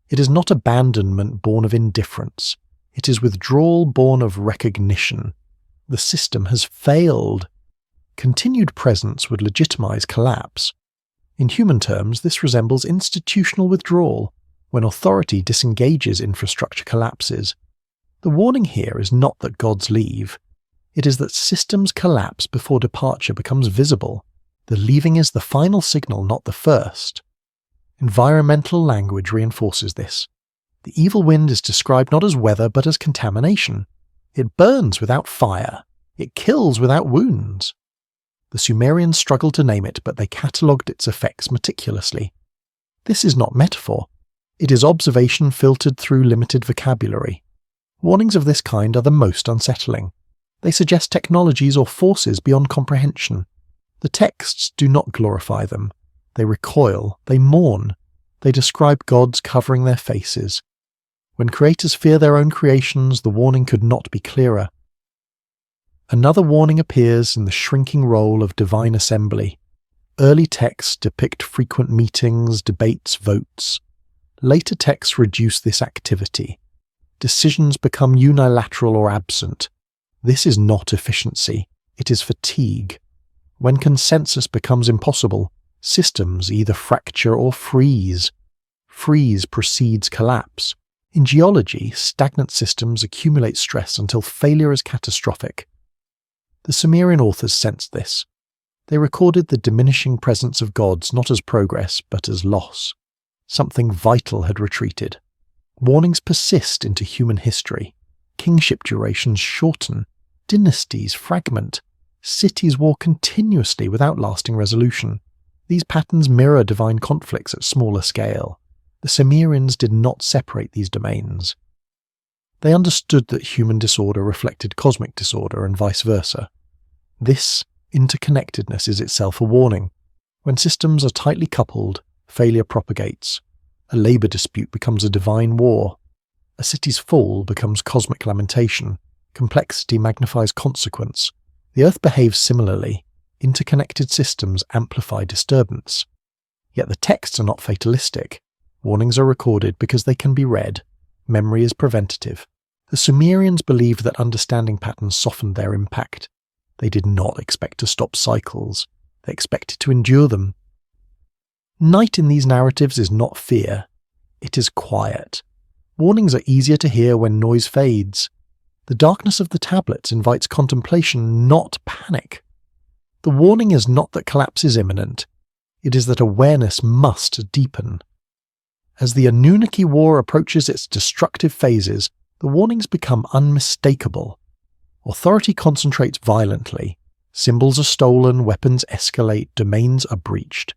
It is not abandonment born of indifference. It is withdrawal born of recognition. The system has failed. Continued presence would legitimize collapse. In human terms, this resembles institutional withdrawal. When authority disengages, infrastructure collapses. The warning here is not that gods leave. It is that systems collapse before departure becomes visible. The leaving is the final signal, not the first. Environmental language reinforces this. The evil wind is described not as weather but as contamination. It burns without fire. It kills without wounds. The Sumerians struggled to name it, but they catalogued its effects meticulously. This is not metaphor. It is observation filtered through limited vocabulary. Warnings of this kind are the most unsettling. They suggest technologies or forces beyond comprehension. The texts do not glorify them. They recoil, they mourn. They describe gods covering their faces. When creators fear their own creations, the warning could not be clearer. Another warning appears in the shrinking role of divine assembly. Early texts depict frequent meetings, debates, votes. Later texts reduce this activity. Decisions become unilateral or absent. This is not efficiency, it is fatigue. When consensus becomes impossible, systems either fracture or freeze. Freeze precedes collapse. In geology, stagnant systems accumulate stress until failure is catastrophic. The Sumerian authors sensed this. They recorded the diminishing presence of gods not as progress, but as loss. Something vital had retreated. Warnings persist into human history. Kingship durations shorten. Dynasties fragment. Cities war continuously without lasting resolution. These patterns mirror divine conflicts at smaller scale. The Sumerians did not separate these domains. They understood that human disorder reflected cosmic disorder and vice versa. This interconnectedness is itself a warning. When systems are tightly coupled, failure propagates. A labor dispute becomes a divine war. A city's fall becomes cosmic lamentation. Complexity magnifies consequence. The Earth behaves similarly. Interconnected systems amplify disturbance. Yet the texts are not fatalistic. Warnings are recorded because they can be read. Memory is preventative. The Sumerians believed that understanding patterns softened their impact. They did not expect to stop cycles. They expected to endure them. Night in these narratives is not fear. It is quiet. Warnings are easier to hear when noise fades. The darkness of the tablets invites contemplation, not panic. The warning is not that collapse is imminent. It is that awareness must deepen. As the Anunnaki War approaches its destructive phases, the warnings become unmistakable. Authority concentrates violently. Symbols are stolen, weapons escalate, domains are breached.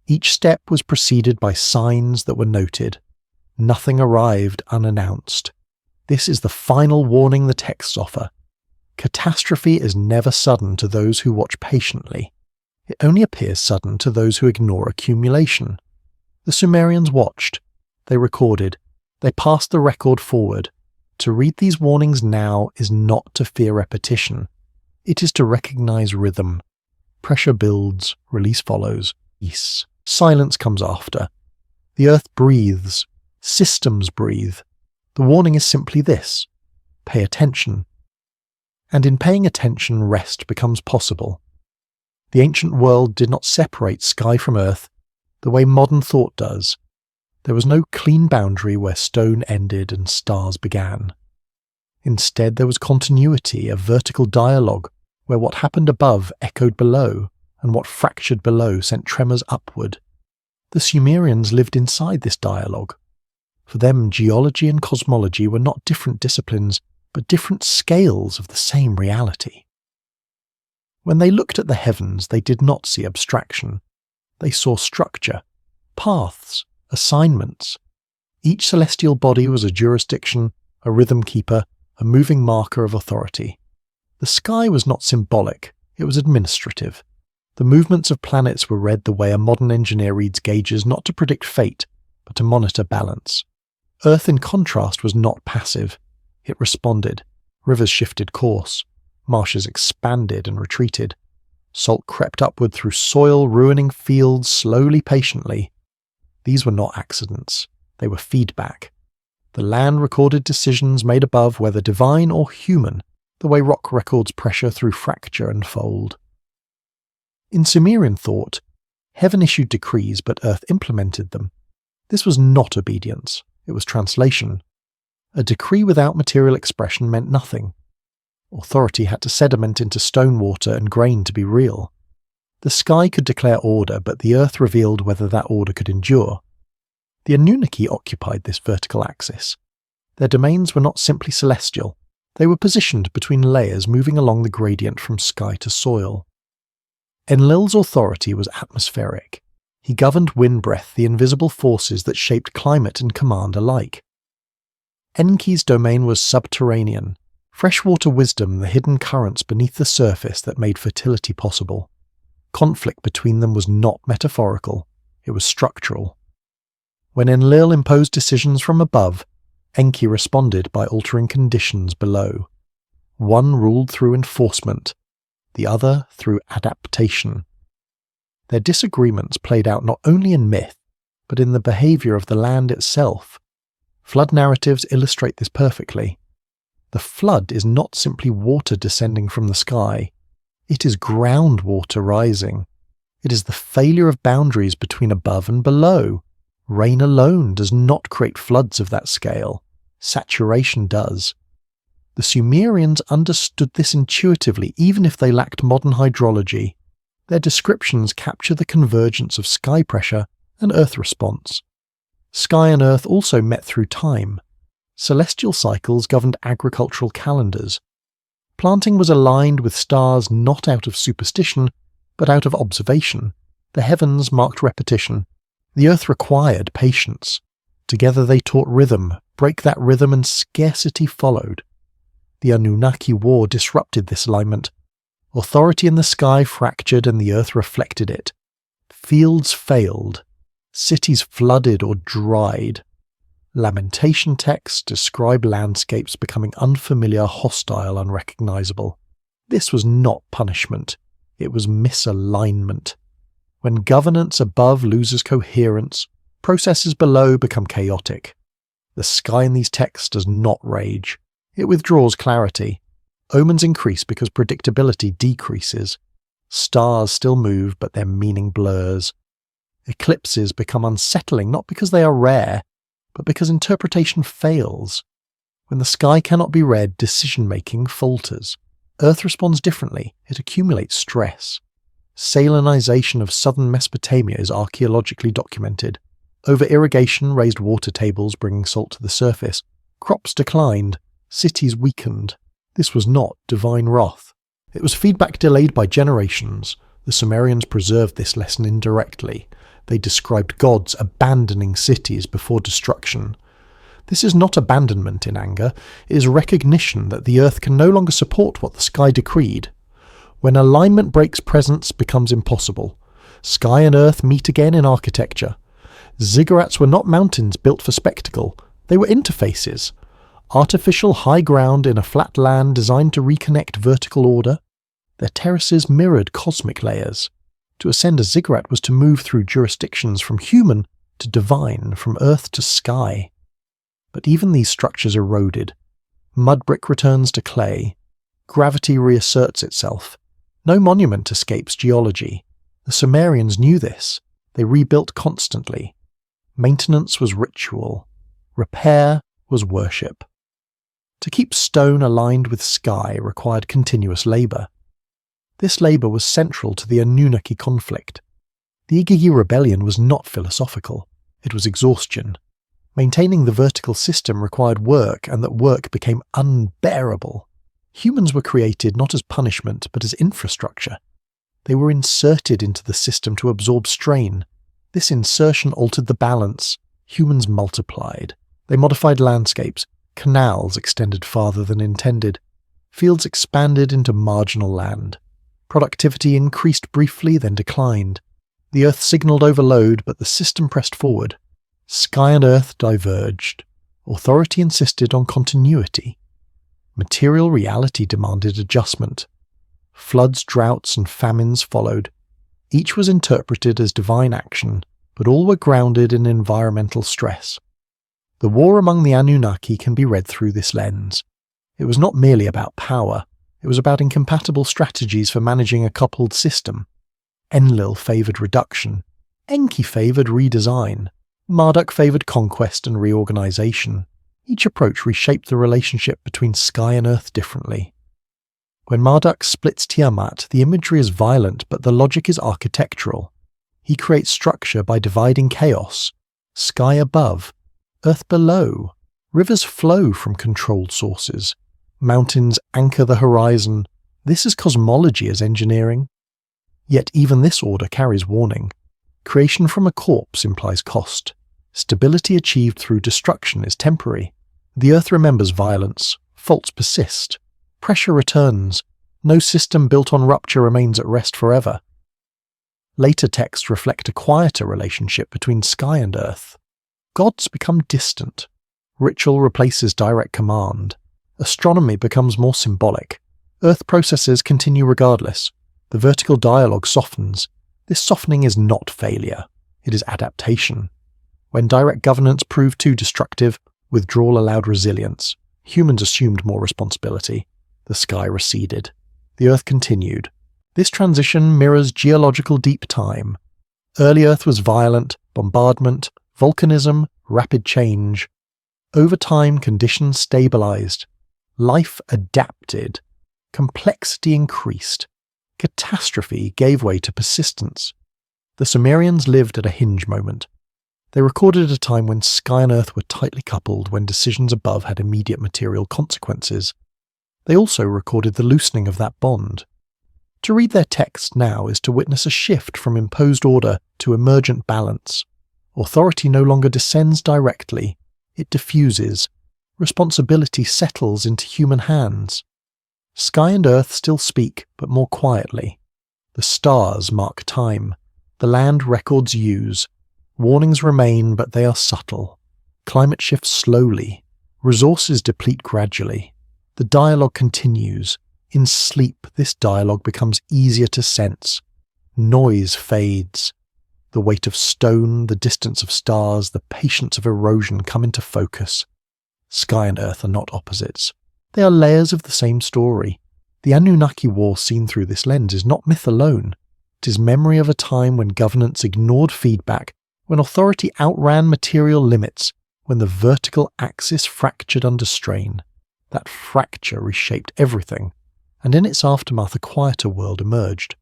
Each step was preceded by signs that were noted. Nothing arrived unannounced. This is the final warning the texts offer. Catastrophe is never sudden to those who watch patiently. It only appears sudden to those who ignore accumulation. The Sumerians watched. They recorded. They passed the record forward. To read these warnings now is not to fear repetition. It is to recognize rhythm. Pressure builds, release follows, peace. Silence comes after. The earth breathes. Systems breathe. The warning is simply this: pay attention. And in paying attention, rest becomes possible. The ancient world did not separate sky from earth the way modern thought does. There was no clean boundary where stone ended and stars began. Instead, there was continuity, a vertical dialogue, where what happened above echoed below, and what fractured below sent tremors upward. The Sumerians lived inside this dialogue. For them, geology and cosmology were not different disciplines, but different scales of the same reality. When they looked at the heavens, they did not see abstraction. They saw structure, paths, assignments. Each celestial body was a jurisdiction, a rhythm keeper, a moving marker of authority. The sky was not symbolic, it was administrative. The movements of planets were read the way a modern engineer reads gauges, not to predict fate, but to monitor balance. Earth, in contrast, was not passive. It responded. Rivers shifted course. Marshes expanded and retreated. Salt crept upward through soil, ruining fields slowly, patiently. These were not accidents. They were feedback. The land recorded decisions made above, whether divine or human, the way rock records pressure through fracture and fold. In Sumerian thought, heaven issued decrees, but earth implemented them. This was not obedience. It was translation. A decree without material expression meant nothing. Authority had to sediment into stone water and grain to be real. The sky could declare order, but the earth revealed whether that order could endure. The Anunnaki occupied this vertical axis. Their domains were not simply celestial. They were positioned between layers moving along the gradient from sky to soil. Enlil's authority was atmospheric. He governed wind breath, the invisible forces that shaped climate and command alike. Enki's domain was subterranean, freshwater wisdom, the hidden currents beneath the surface that made fertility possible. Conflict between them was not metaphorical, it was structural. When Enlil imposed decisions from above, Enki responded by altering conditions below. One ruled through enforcement, the other through adaptation. Their disagreements played out not only in myth, but in the behavior of the land itself. Flood narratives illustrate this perfectly. The flood is not simply water descending from the sky. It is groundwater rising. It is the failure of boundaries between above and below. Rain alone does not create floods of that scale. Saturation does. The Sumerians understood this intuitively, even if they lacked modern hydrology. Their descriptions capture the convergence of sky pressure and earth response. Sky and earth also met through time. Celestial cycles governed agricultural calendars. Planting was aligned with stars not out of superstition, but out of observation. The heavens marked repetition. The earth required patience. Together they taught rhythm. Break that rhythm and scarcity followed. The Anunnaki war disrupted this alignment. Authority in the sky fractured and the earth reflected it. Fields failed. Cities flooded or dried. Lamentation texts describe landscapes becoming unfamiliar, hostile, unrecognizable. This was not punishment. It was misalignment. When governance above loses coherence, processes below become chaotic. The sky in these texts does not rage. It withdraws clarity. Omens increase because predictability decreases. Stars still move, but their meaning blurs. Eclipses become unsettling not because they are rare, but because interpretation fails. When the sky cannot be read, decision-making falters. Earth responds differently. It accumulates stress. Salinization of southern Mesopotamia is archaeologically documented. Over-irrigation raised water tables, bringing salt to the surface. Crops declined. Cities weakened. This was not divine wrath. It was feedback delayed by generations. The Sumerians preserved this lesson indirectly. They described gods abandoning cities before destruction. This is not abandonment in anger, it is recognition that the earth can no longer support what the sky decreed. When alignment breaks, presence becomes impossible. Sky and earth meet again in architecture. Ziggurats were not mountains built for spectacle, they were interfaces. Artificial high ground in a flat land designed to reconnect vertical order. Their terraces mirrored cosmic layers. To ascend a ziggurat was to move through jurisdictions from human to divine, from earth to sky. But even these structures eroded. Mud brick returns to clay. Gravity reasserts itself. No monument escapes geology. The Sumerians knew this. They rebuilt constantly. Maintenance was ritual. Repair was worship. To keep stone aligned with sky required continuous labour. This labour was central to the Anunnaki conflict. The Igigi rebellion was not philosophical. It was exhaustion. Maintaining the vertical system required work, and that work became unbearable. Humans were created not as punishment, but as infrastructure. They were inserted into the system to absorb strain. This insertion altered the balance. Humans multiplied. They modified landscapes. Canals extended farther than intended. Fields expanded into marginal land. Productivity increased briefly, then declined. The Earth signalled overload, but the system pressed forward. Sky and Earth diverged. Authority insisted on continuity. Material reality demanded adjustment. Floods, droughts, and famines followed. Each was interpreted as divine action, but all were grounded in environmental stress. The war among the Anunnaki can be read through this lens. It was not merely about power, it was about incompatible strategies for managing a coupled system. Enlil favoured reduction, Enki favoured redesign, Marduk favoured conquest and reorganisation. Each approach reshaped the relationship between sky and earth differently. When Marduk splits Tiamat, the imagery is violent, but the logic is architectural. He creates structure by dividing chaos, sky above, earth below. Rivers flow from controlled sources. Mountains anchor the horizon. This is cosmology as engineering. Yet even this order carries warning. Creation from a corpse implies cost. Stability achieved through destruction is temporary. The earth remembers violence. Faults persist. Pressure returns. No system built on rupture remains at rest forever. Later texts reflect a quieter relationship between sky and earth. Gods become distant. Ritual replaces direct command. Astronomy becomes more symbolic. Earth processes continue regardless. The vertical dialogue softens. This softening is not failure. It is adaptation. When direct governance proved too destructive, withdrawal allowed resilience. Humans assumed more responsibility. The sky receded. The Earth continued. This transition mirrors geological deep time. Early Earth was violent, bombardment, volcanism, rapid change. Over time, conditions stabilized. Life adapted. Complexity increased. Catastrophe gave way to persistence. The Sumerians lived at a hinge moment. They recorded a time when sky and earth were tightly coupled, when decisions above had immediate material consequences. They also recorded the loosening of that bond. To read their text now is to witness a shift from imposed order to emergent balance. Authority no longer descends directly, it diffuses. Responsibility settles into human hands. Sky and earth still speak, but more quietly. The stars mark time. The land records use. Warnings remain, but they are subtle. Climate shifts slowly. Resources deplete gradually. The dialogue continues. In sleep, this dialogue becomes easier to sense. Noise fades. The weight of stone, the distance of stars, the patience of erosion come into focus. Sky and earth are not opposites. They are layers of the same story. The Anunnaki war seen through this lens is not myth alone. It is memory of a time when governance ignored feedback, when authority outran material limits, when the vertical axis fractured under strain. That fracture reshaped everything, and in its aftermath a quieter world emerged.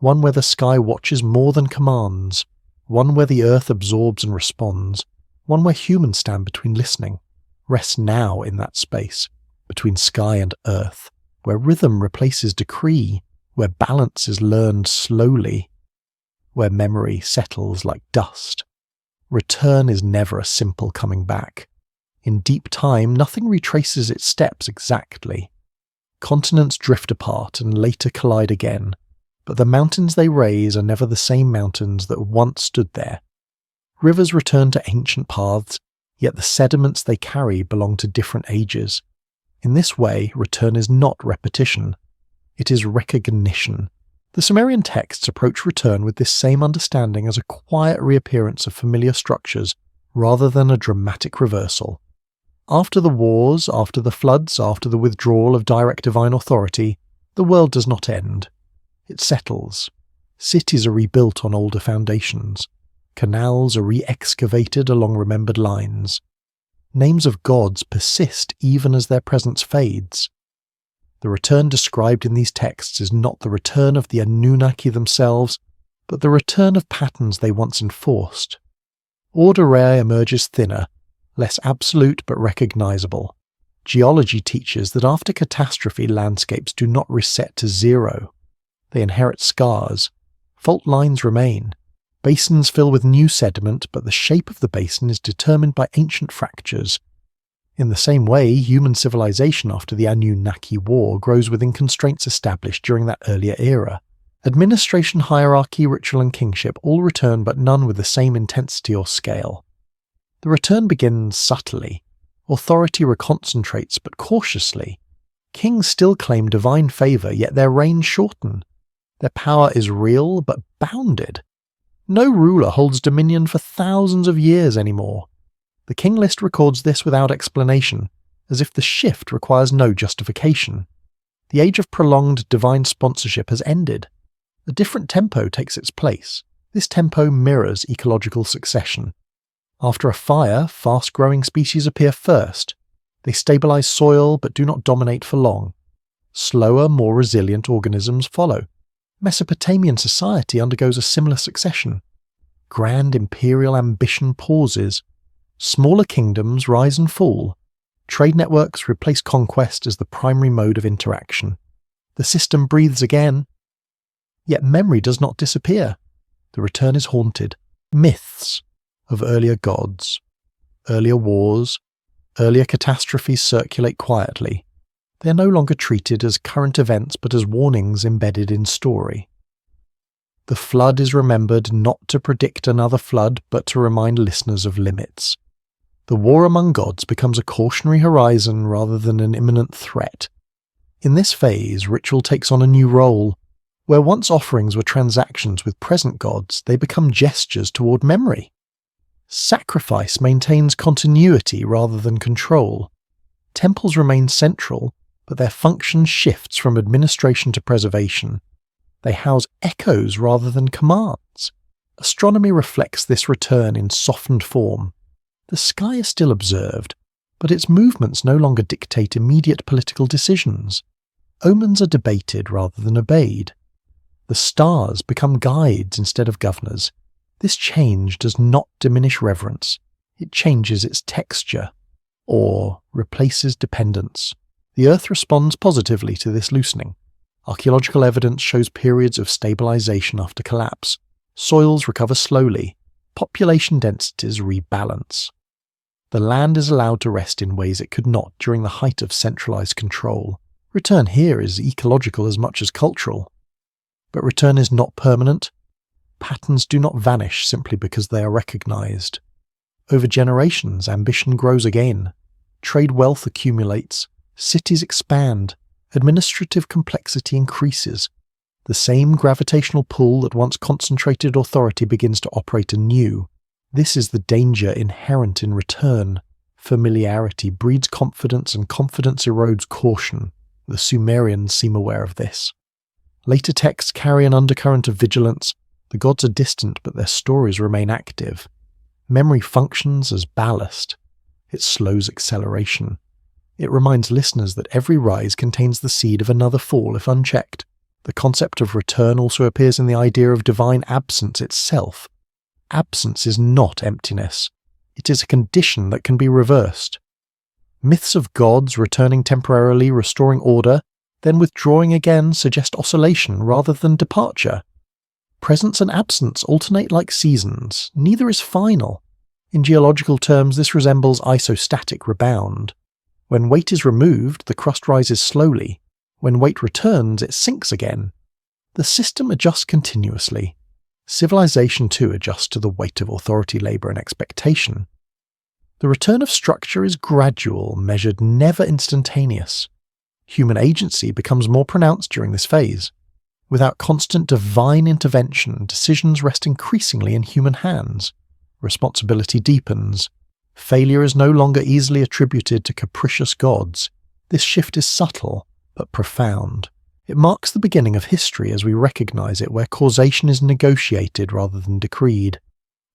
One where the sky watches more than commands, one where the earth absorbs and responds, one where humans stand between listening. Rest now in that space, between sky and earth, where rhythm replaces decree, where balance is learned slowly, where memory settles like dust. Return is never a simple coming back. In deep time, nothing retraces its steps exactly. Continents drift apart and later collide again, but the mountains they raise are never the same mountains that once stood there. Rivers return to ancient paths, yet the sediments they carry belong to different ages. In this way, return is not repetition. It is recognition. The Sumerian texts approach return with this same understanding as a quiet reappearance of familiar structures rather than a dramatic reversal. After the wars, after the floods, after the withdrawal of direct divine authority, the world does not end. It settles. Cities are rebuilt on older foundations. Canals are re-excavated along remembered lines. Names of gods persist even as their presence fades. The return described in these texts is not the return of the Anunnaki themselves, but the return of patterns they once enforced. Order Rare emerges thinner, less absolute but recognizable. Geology teaches that after catastrophe, landscapes do not reset to zero. They inherit scars. Fault lines remain. Basins fill with new sediment, but the shape of the basin is determined by ancient fractures. In the same way, human civilization after the Anunnaki War grows within constraints established during that earlier era. Administration, hierarchy, ritual and kingship all return, but none with the same intensity or scale. The return begins subtly. Authority reconcentrates, but cautiously. Kings still claim divine favour, yet their reigns shorten. Their power is real, but bounded. No ruler holds dominion for thousands of years anymore. The king list records this without explanation, as if the shift requires no justification. The age of prolonged divine sponsorship has ended. A different tempo takes its place. This tempo mirrors ecological succession. After a fire, fast-growing species appear first. They stabilize soil but do not dominate for long. Slower, more resilient organisms follow. Mesopotamian society undergoes a similar succession. Grand imperial ambition pauses. Smaller kingdoms rise and fall. Trade networks replace conquest as the primary mode of interaction. The system breathes again. Yet memory does not disappear. The return is haunted. Myths of earlier gods, earlier wars, earlier catastrophes circulate quietly. They are no longer treated as current events but as warnings embedded in story. The flood is remembered not to predict another flood but to remind listeners of limits. The war among gods becomes a cautionary horizon rather than an imminent threat. In this phase, ritual takes on a new role. Where once offerings were transactions with present gods, they become gestures toward memory. Sacrifice maintains continuity rather than control. Temples remain central, but their function shifts from administration to preservation. They house echoes rather than commands. Astronomy reflects this return in softened form. The sky is still observed, but its movements no longer dictate immediate political decisions. Omens are debated rather than obeyed. The stars become guides instead of governors. This change does not diminish reverence. It changes its texture, or replaces dependence. The Earth responds positively to this loosening. Archaeological evidence shows periods of stabilization after collapse. Soils recover slowly. Population densities rebalance. The land is allowed to rest in ways it could not during the height of centralized control. Return here is ecological as much as cultural. But return is not permanent. Patterns do not vanish simply because they are recognized. Over generations, ambition grows again. Trade wealth accumulates. Cities expand. Administrative complexity increases. The same gravitational pull that once concentrated authority begins to operate anew. This is the danger inherent in return. Familiarity breeds confidence, and confidence erodes caution. The Sumerians seem aware of this. Later texts carry an undercurrent of vigilance. The gods are distant, but their stories remain active. Memory functions as ballast. It slows acceleration. It reminds listeners that every rise contains the seed of another fall if unchecked. The concept of return also appears in the idea of divine absence itself. Absence is not emptiness. It is a condition that can be reversed. Myths of gods returning temporarily, restoring order, then withdrawing again suggest oscillation rather than departure. Presence and absence alternate like seasons. Neither is final. In geological terms, this resembles isostatic rebound. When weight is removed, the crust rises slowly. When weight returns, it sinks again. The system adjusts continuously. Civilization too adjusts to the weight of authority, labour and expectation. The return of structure is gradual, measured, never instantaneous. Human agency becomes more pronounced during this phase. Without constant divine intervention, decisions rest increasingly in human hands. Responsibility deepens. Failure is no longer easily attributed to capricious gods. This shift is subtle, but profound. It marks the beginning of history as we recognize it, where causation is negotiated rather than decreed.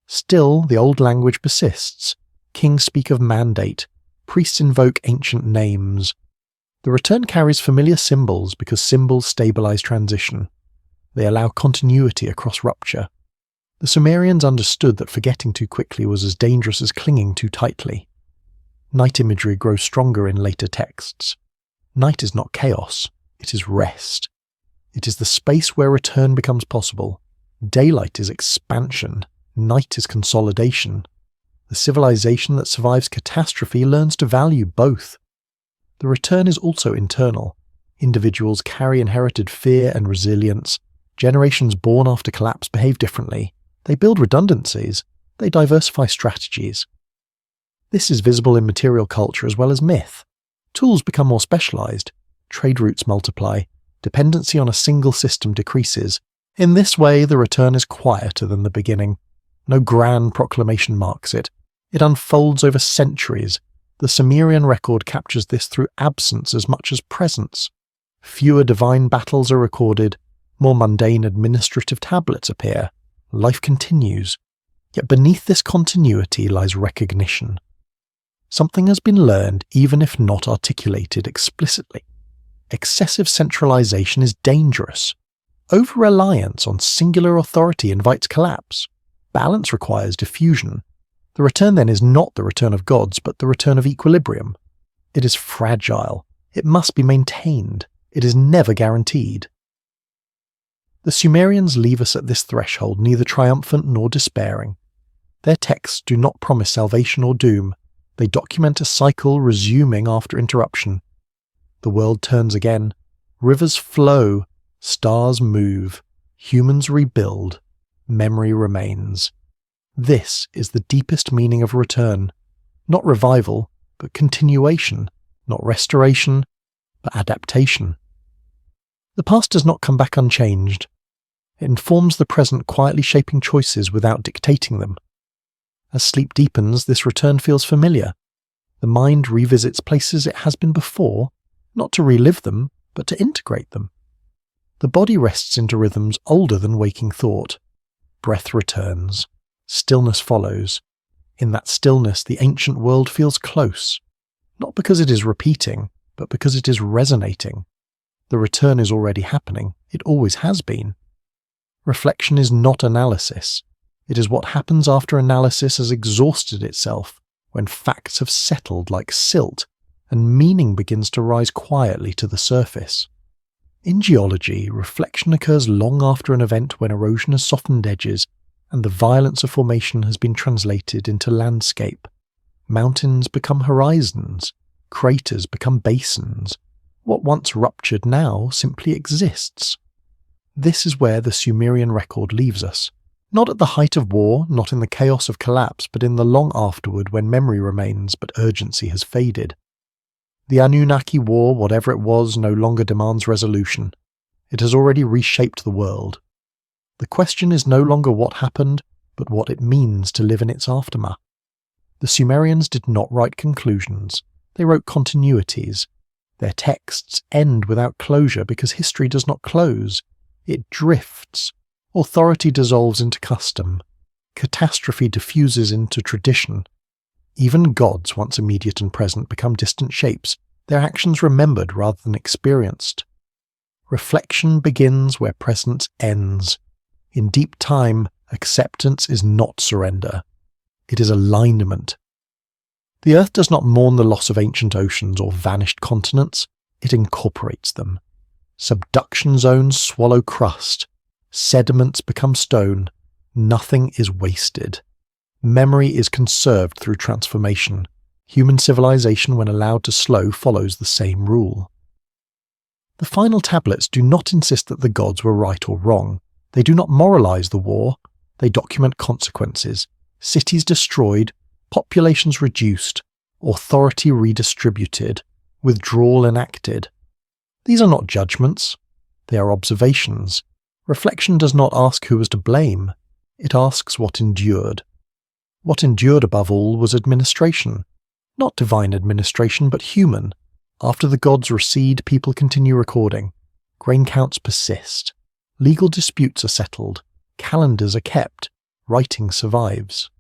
Still, the old language persists. Kings speak of mandate. Priests invoke ancient names. The return carries familiar symbols because symbols stabilize transition. They allow continuity across rupture. The Sumerians understood that forgetting too quickly was as dangerous as clinging too tightly. Night imagery grows stronger in later texts. Night is not chaos, it is rest. It is the space where return becomes possible. Daylight is expansion, night is consolidation. The civilization that survives catastrophe learns to value both. The return is also internal. Individuals carry inherited fear and resilience. Generations born after collapse behave differently. They build redundancies. They diversify strategies. This is visible in material culture as well as myth. Tools become more specialized. Trade routes multiply. Dependency on a single system decreases. In this way, the return is quieter than the beginning. No grand proclamation marks it. It unfolds over centuries. The Sumerian record captures this through absence as much as presence. Fewer divine battles are recorded. More mundane administrative tablets appear. Life continues. Yet beneath this continuity lies recognition. Something has been learned even if not articulated explicitly. Excessive centralization is dangerous. Over-reliance on singular authority invites collapse. Balance requires diffusion. The return then is not the return of gods, but the return of equilibrium. It is fragile. It must be maintained. It is never guaranteed. The Sumerians leave us at this threshold neither triumphant nor despairing. Their texts do not promise salvation or doom. They document a cycle resuming after interruption. The world turns again. Rivers flow. Stars move. Humans rebuild. Memory remains. This is the deepest meaning of return. Not revival, but continuation. Not restoration, but adaptation. The past does not come back unchanged. It informs the present, quietly shaping choices without dictating them. As sleep deepens, this return feels familiar. The mind revisits places it has been before, not to relive them, but to integrate them. The body rests into rhythms older than waking thought. Breath returns. Stillness follows. In that stillness, the ancient world feels close, not because it is repeating, but because it is resonating. The return is already happening. It always has been. Reflection is not analysis. It is what happens after analysis has exhausted itself, when facts have settled like silt, and meaning begins to rise quietly to the surface. In geology, reflection occurs long after an event when erosion has softened edges, and the violence of formation has been translated into landscape. Mountains become horizons. Craters become basins. What once ruptured now simply exists. This is where the Sumerian record leaves us. Not at the height of war, not in the chaos of collapse, but in the long afterward when memory remains but urgency has faded. The Anunnaki war, whatever it was, no longer demands resolution. It has already reshaped the world. The question is no longer what happened, but what it means to live in its aftermath. The Sumerians did not write conclusions. They wrote continuities. Their texts end without closure because history does not close. It drifts. Authority dissolves into custom. Catastrophe diffuses into tradition. Even gods, once immediate and present, become distant shapes, their actions remembered rather than experienced. Reflection begins where presence ends. In deep time, acceptance is not surrender. It is alignment. The earth does not mourn the loss of ancient oceans or vanished continents. It incorporates them. Subduction zones swallow crust. Sediments become stone. Nothing is wasted. Memory is conserved through transformation. Human civilization, when allowed to slow, follows the same rule. The final tablets do not insist that the gods were right or wrong. They do not moralize the war. They document consequences. Cities destroyed, populations reduced, authority redistributed, withdrawal enacted. These are not judgments. They are observations. Reflection does not ask who was to blame. It asks what endured. What endured above all was administration. Not divine administration, but human. After the gods recede, people continue recording. Grain counts persist. Legal disputes are settled. Calendars are kept. Writing survives.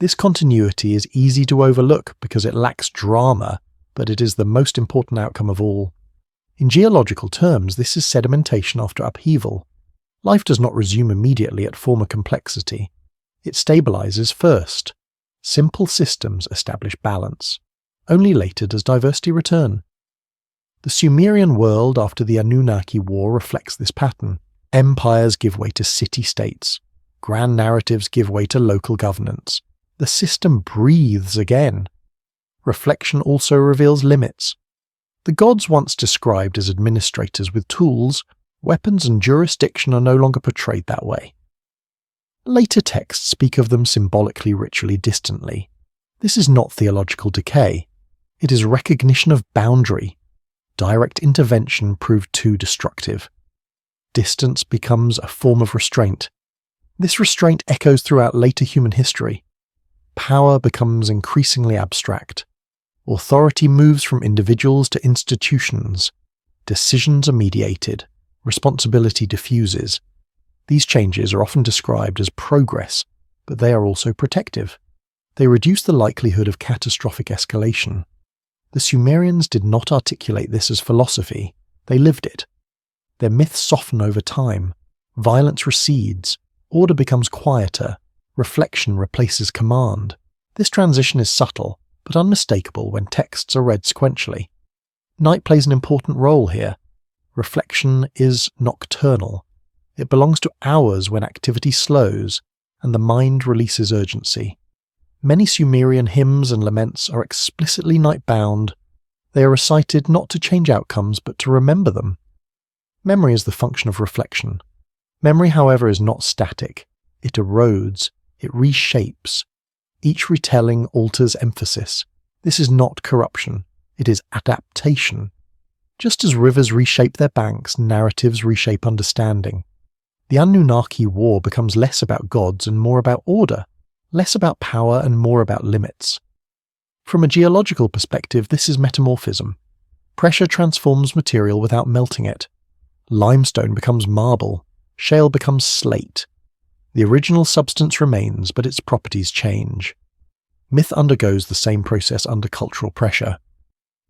This continuity is easy to overlook because it lacks drama, but it is the most important outcome of all. In geological terms, this is sedimentation after upheaval. Life does not resume immediately at former complexity. It stabilizes first. Simple systems establish balance. Only later does diversity return. The Sumerian world after the Anunnaki war reflects this pattern. Empires give way to city-states. Grand narratives give way to local governance. The system breathes again. Reflection also reveals limits. The gods once described as administrators with tools, weapons and jurisdiction are no longer portrayed that way. Later texts speak of them symbolically, ritually, distantly. This is not theological decay. It is recognition of boundary. Direct intervention proved too destructive. Distance becomes a form of restraint. This restraint echoes throughout later human history. Power becomes increasingly abstract. Authority moves from individuals to institutions. Decisions are mediated. Responsibility diffuses. These changes are often described as progress, but they are also protective. They reduce the likelihood of catastrophic escalation. The Sumerians did not articulate this as philosophy, they lived it. Their myths soften over time. Violence recedes. Order becomes quieter. Reflection replaces command. This transition is subtle, but unmistakable when texts are read sequentially. Night plays an important role here. Reflection is nocturnal. It belongs to hours when activity slows and the mind releases urgency. Many Sumerian hymns and laments are explicitly night-bound. They are recited not to change outcomes but to remember them. Memory is the function of reflection. Memory, however, is not static. It erodes. It reshapes. Each retelling alters emphasis. This is not corruption. It is adaptation. Just as rivers reshape their banks, narratives reshape understanding. The Anunnaki war becomes less about gods and more about order, less about power and more about limits. From a geological perspective, this is metamorphism. Pressure transforms material without melting it. Limestone becomes marble. Shale becomes slate. The original substance remains, but its properties change. Myth undergoes the same process under cultural pressure.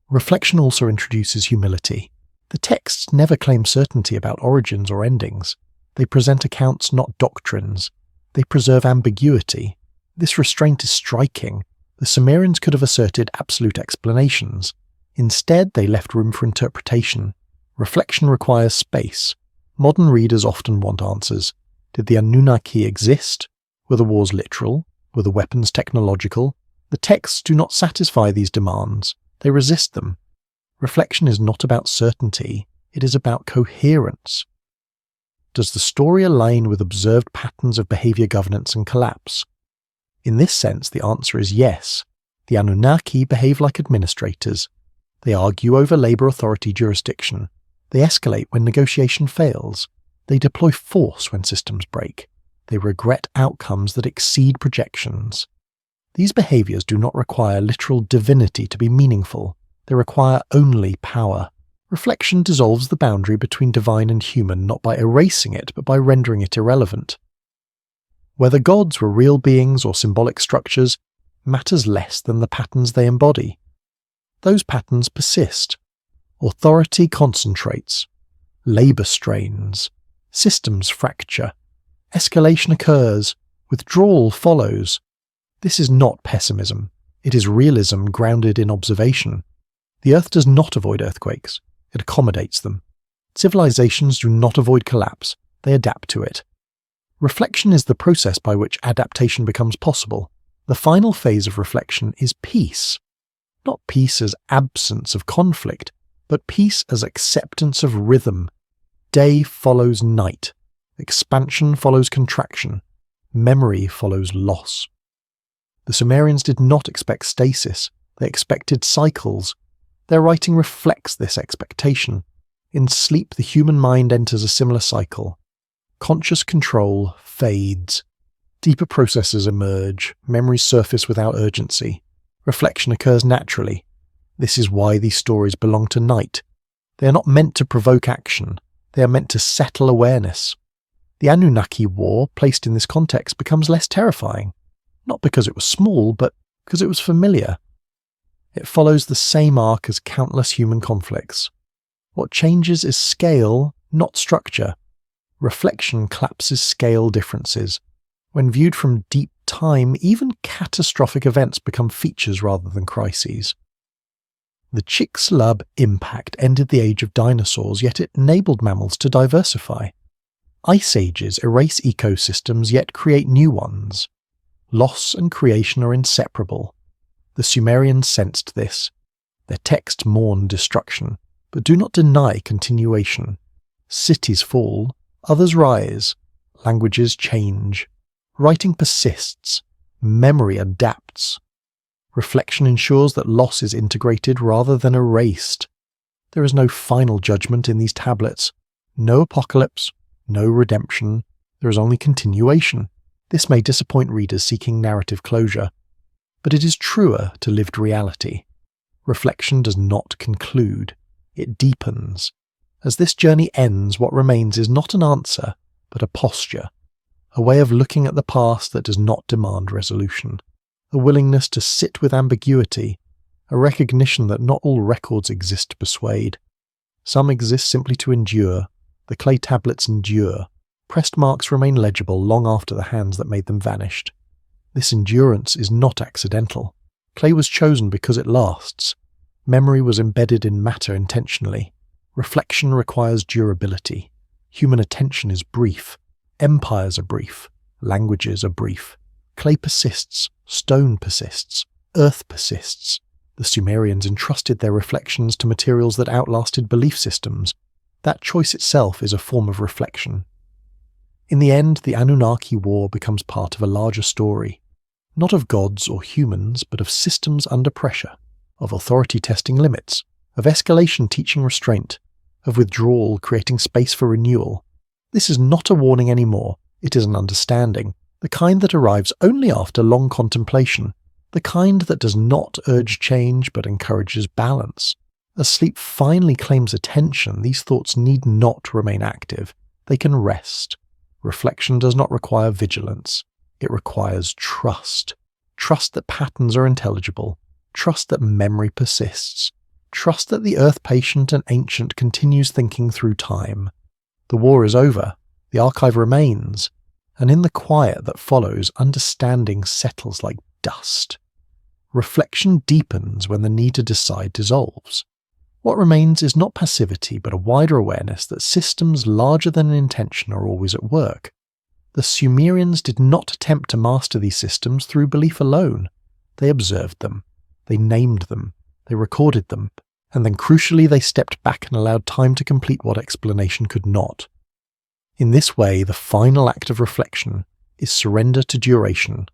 Reflection also introduces humility. The texts never claim certainty about origins or endings. They present accounts, not doctrines. They preserve ambiguity. This restraint is striking. The Sumerians could have asserted absolute explanations. Instead, they left room for interpretation. Reflection requires space. Modern readers often want answers. Did the Anunnaki exist? Were the wars literal? Were the weapons technological? The texts do not satisfy these demands. They resist them. Reflection is not about certainty. It is about coherence. Does the story align with observed patterns of behavior, governance, and collapse? In this sense, the answer is yes. The Anunnaki behave like administrators. They argue over labor authority jurisdiction. They escalate when negotiation fails. They deploy force when systems break. They regret outcomes that exceed projections. These behaviors do not require literal divinity to be meaningful. They require only power. Reflection dissolves the boundary between divine and human not by erasing it, but by rendering it irrelevant. Whether gods were real beings or symbolic structures matters less than the patterns they embody. Those patterns persist. Authority concentrates. Labor strains. Systems fracture. Escalation occurs. Withdrawal follows. This is not pessimism. It is realism grounded in observation. The Earth does not avoid earthquakes. It accommodates them. Civilizations do not avoid collapse. They adapt to it. Reflection is the process by which adaptation becomes possible. The final phase of reflection is peace. Not peace as absence of conflict, but peace as acceptance of rhythm. Day follows night. Expansion follows contraction. Memory follows loss. The Sumerians did not expect stasis. They expected cycles. Their writing reflects this expectation. In sleep, the human mind enters a similar cycle. Conscious control fades. Deeper processes emerge. Memories surface without urgency. Reflection occurs naturally. This is why these stories belong to night. They are not meant to provoke action. They are meant to settle awareness. The Anunnaki war, placed in this context, becomes less terrifying. Not because it was small, but because it was familiar. It follows the same arc as countless human conflicts. What changes is scale, not structure. Reflection collapses scale differences. When viewed from deep time, even catastrophic events become features rather than crises. The Chicxulub impact ended the age of dinosaurs, yet it enabled mammals to diversify. Ice ages erase ecosystems, yet create new ones. Loss and creation are inseparable. The Sumerians sensed this. Their texts mourn destruction, but do not deny continuation. Cities fall, others rise. Languages change. Writing persists. Memory adapts. Reflection ensures that loss is integrated rather than erased. There is no final judgment in these tablets. No apocalypse. No redemption. There is only continuation. This may disappoint readers seeking narrative closure, but it is truer to lived reality. Reflection does not conclude. It deepens. As this journey ends, what remains is not an answer, but a posture, a way of looking at the past that does not demand resolution, a willingness to sit with ambiguity, a recognition that not all records exist to persuade. Some exist simply to endure. The clay tablets endure. Pressed marks remain legible long after the hands that made them vanished. This endurance is not accidental. Clay was chosen because it lasts. Memory was embedded in matter intentionally. Reflection requires durability. Human attention is brief. Empires are brief. Languages are brief. Clay persists. Stone persists. Earth persists. The Sumerians entrusted their reflections to materials that outlasted belief systems. That choice itself is a form of reflection. In the end, the Anunnaki war becomes part of a larger story, not of gods or humans, but of systems under pressure, of authority testing limits, of escalation teaching restraint, of withdrawal creating space for renewal. This is not a warning anymore, it is an understanding, the kind that arrives only after long contemplation, the kind that does not urge change but encourages balance. As sleep finally claims attention, these thoughts need not remain active. They can rest. Reflection does not require vigilance. It requires trust. Trust that patterns are intelligible. Trust that memory persists. Trust that the earth patient and ancient continues thinking through time. The war is over. The archive remains. And in the quiet that follows, understanding settles like dust. Reflection deepens when the need to decide dissolves. What remains is not passivity, but a wider awareness that systems larger than intention are always at work. The Sumerians did not attempt to master these systems through belief alone. They observed them. They named them. They recorded them. And then crucially they stepped back and allowed time to complete what explanation could not. In this way, the final act of reflection is surrender to duration.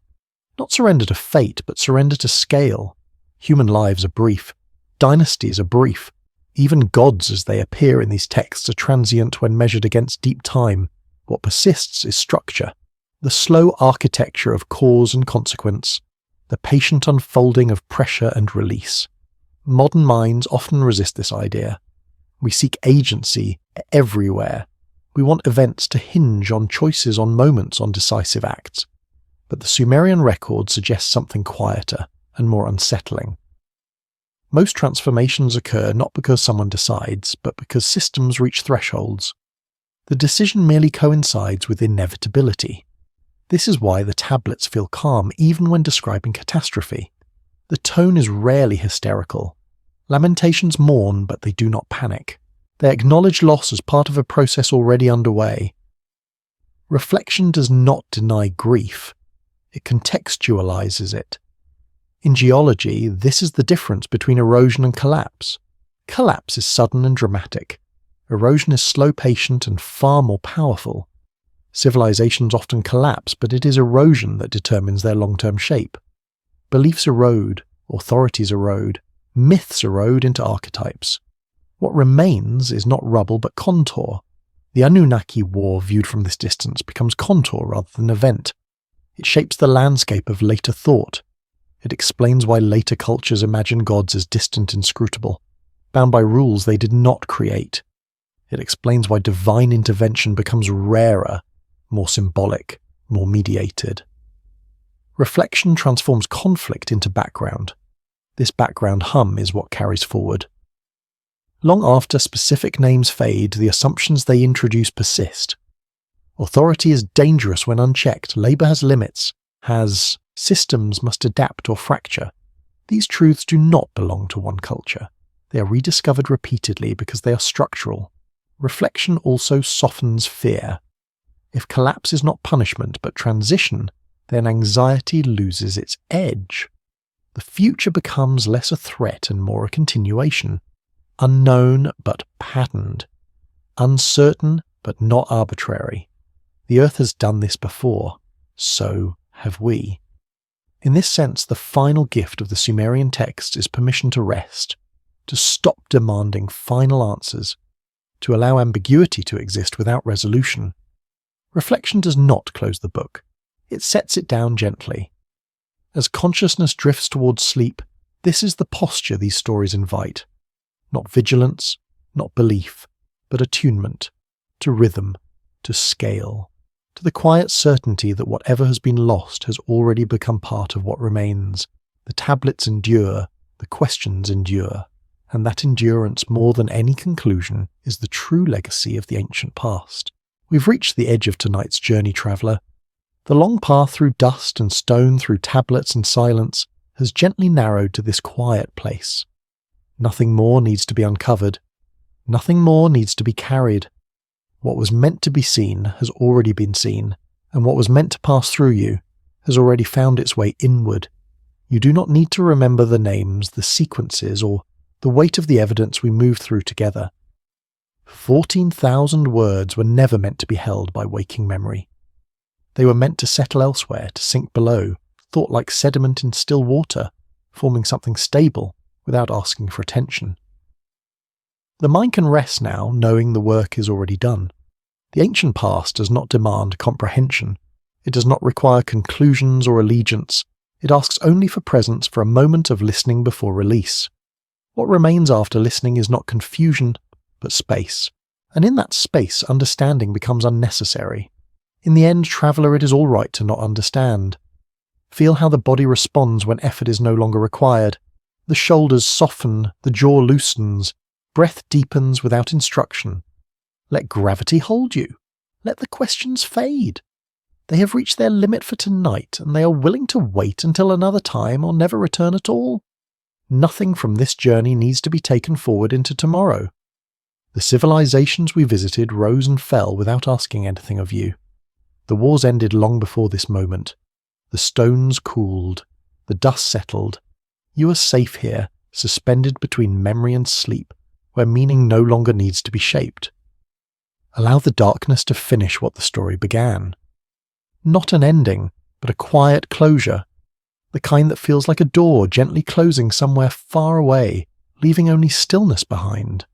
Not surrender to fate, but surrender to scale. Human lives are brief. Dynasties are brief. Even gods as they appear in these texts are transient when measured against deep time. What persists is structure, the slow architecture of cause and consequence, the patient unfolding of pressure and release. Modern minds often resist this idea. We seek agency everywhere. We want events to hinge on choices, on moments, on decisive acts. But the Sumerian record suggests something quieter and more unsettling. Most transformations occur not because someone decides, but because systems reach thresholds. The decision merely coincides with inevitability. This is why the tablets feel calm even when describing catastrophe. The tone is rarely hysterical. Lamentations mourn, but they do not panic. They acknowledge loss as part of a process already underway. Reflection does not deny grief. It contextualizes it. In geology, this is the difference between erosion and collapse. Collapse is sudden and dramatic. Erosion is slow, patient, and far more powerful. Civilizations often collapse, but it is erosion that determines their long-term shape. Beliefs erode, authorities erode, myths erode into archetypes. What remains is not rubble but contour. The Anunnaki war viewed from this distance becomes contour rather than event. It shapes the landscape of later thought. It explains why later cultures imagine gods as distant, inscrutable, bound by rules they did not create. It explains why divine intervention becomes rarer, more symbolic, more mediated. Reflection transforms conflict into background. This background hum is what carries forward. Long after specific names fade, the assumptions they introduce persist. Authority is dangerous when unchecked, labour has limits, systems must adapt or fracture. These truths do not belong to one culture. They are rediscovered repeatedly because they are structural. Reflection also softens fear. If collapse is not punishment but transition, then anxiety loses its edge. The future becomes less a threat and more a continuation. Unknown but patterned. Uncertain but not arbitrary. The Earth has done this before. So have we. In this sense, the final gift of the Sumerian text is permission to rest, to stop demanding final answers, to allow ambiguity to exist without resolution. Reflection does not close the book. It sets it down gently. As consciousness drifts towards sleep, this is the posture these stories invite. Not vigilance, not belief, but attunement, to rhythm, to scale, to the quiet certainty that whatever has been lost has already become part of what remains. The tablets endure, the questions endure, and that endurance more than any conclusion is the true legacy of the ancient past. We've reached the edge of tonight's journey, traveller. The long path through dust and stone, through tablets and silence, has gently narrowed to this quiet place. Nothing more needs to be uncovered. Nothing more needs to be carried. What was meant to be seen has already been seen, and what was meant to pass through you has already found its way inward. You do not need to remember the names, the sequences, or the weight of the evidence we move through together. 14,000 words were never meant to be held by waking memory. They were meant to settle elsewhere, to sink below, thought like sediment in still water, forming something stable without asking for attention. The mind can rest now, knowing the work is already done. The ancient past does not demand comprehension. It does not require conclusions or allegiance. It asks only for presence, for a moment of listening before release. What remains after listening is not confusion, but space. And in that space, understanding becomes unnecessary. In the end, traveller, it is all right to not understand. Feel how the body responds when effort is no longer required. The shoulders soften, the jaw loosens, breath deepens without instruction. Let gravity hold you. Let the questions fade. They have reached their limit for tonight, and they are willing to wait until another time or never return at all. Nothing from this journey needs to be taken forward into tomorrow. The civilizations we visited rose and fell without asking anything of you. The wars ended long before this moment. The stones cooled. The dust settled. You are safe here, suspended between memory and sleep, where meaning no longer needs to be shaped. Allow the darkness to finish what the story began. Not an ending, but a quiet closure, the kind that feels like a door gently closing somewhere far away, leaving only stillness behind.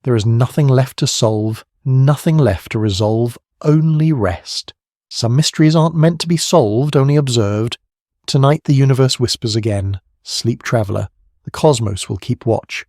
There is nothing left to solve, nothing left to resolve, only rest. Some mysteries aren't meant to be solved, only observed. Tonight the universe whispers again, sleep, traveller, the cosmos will keep watch.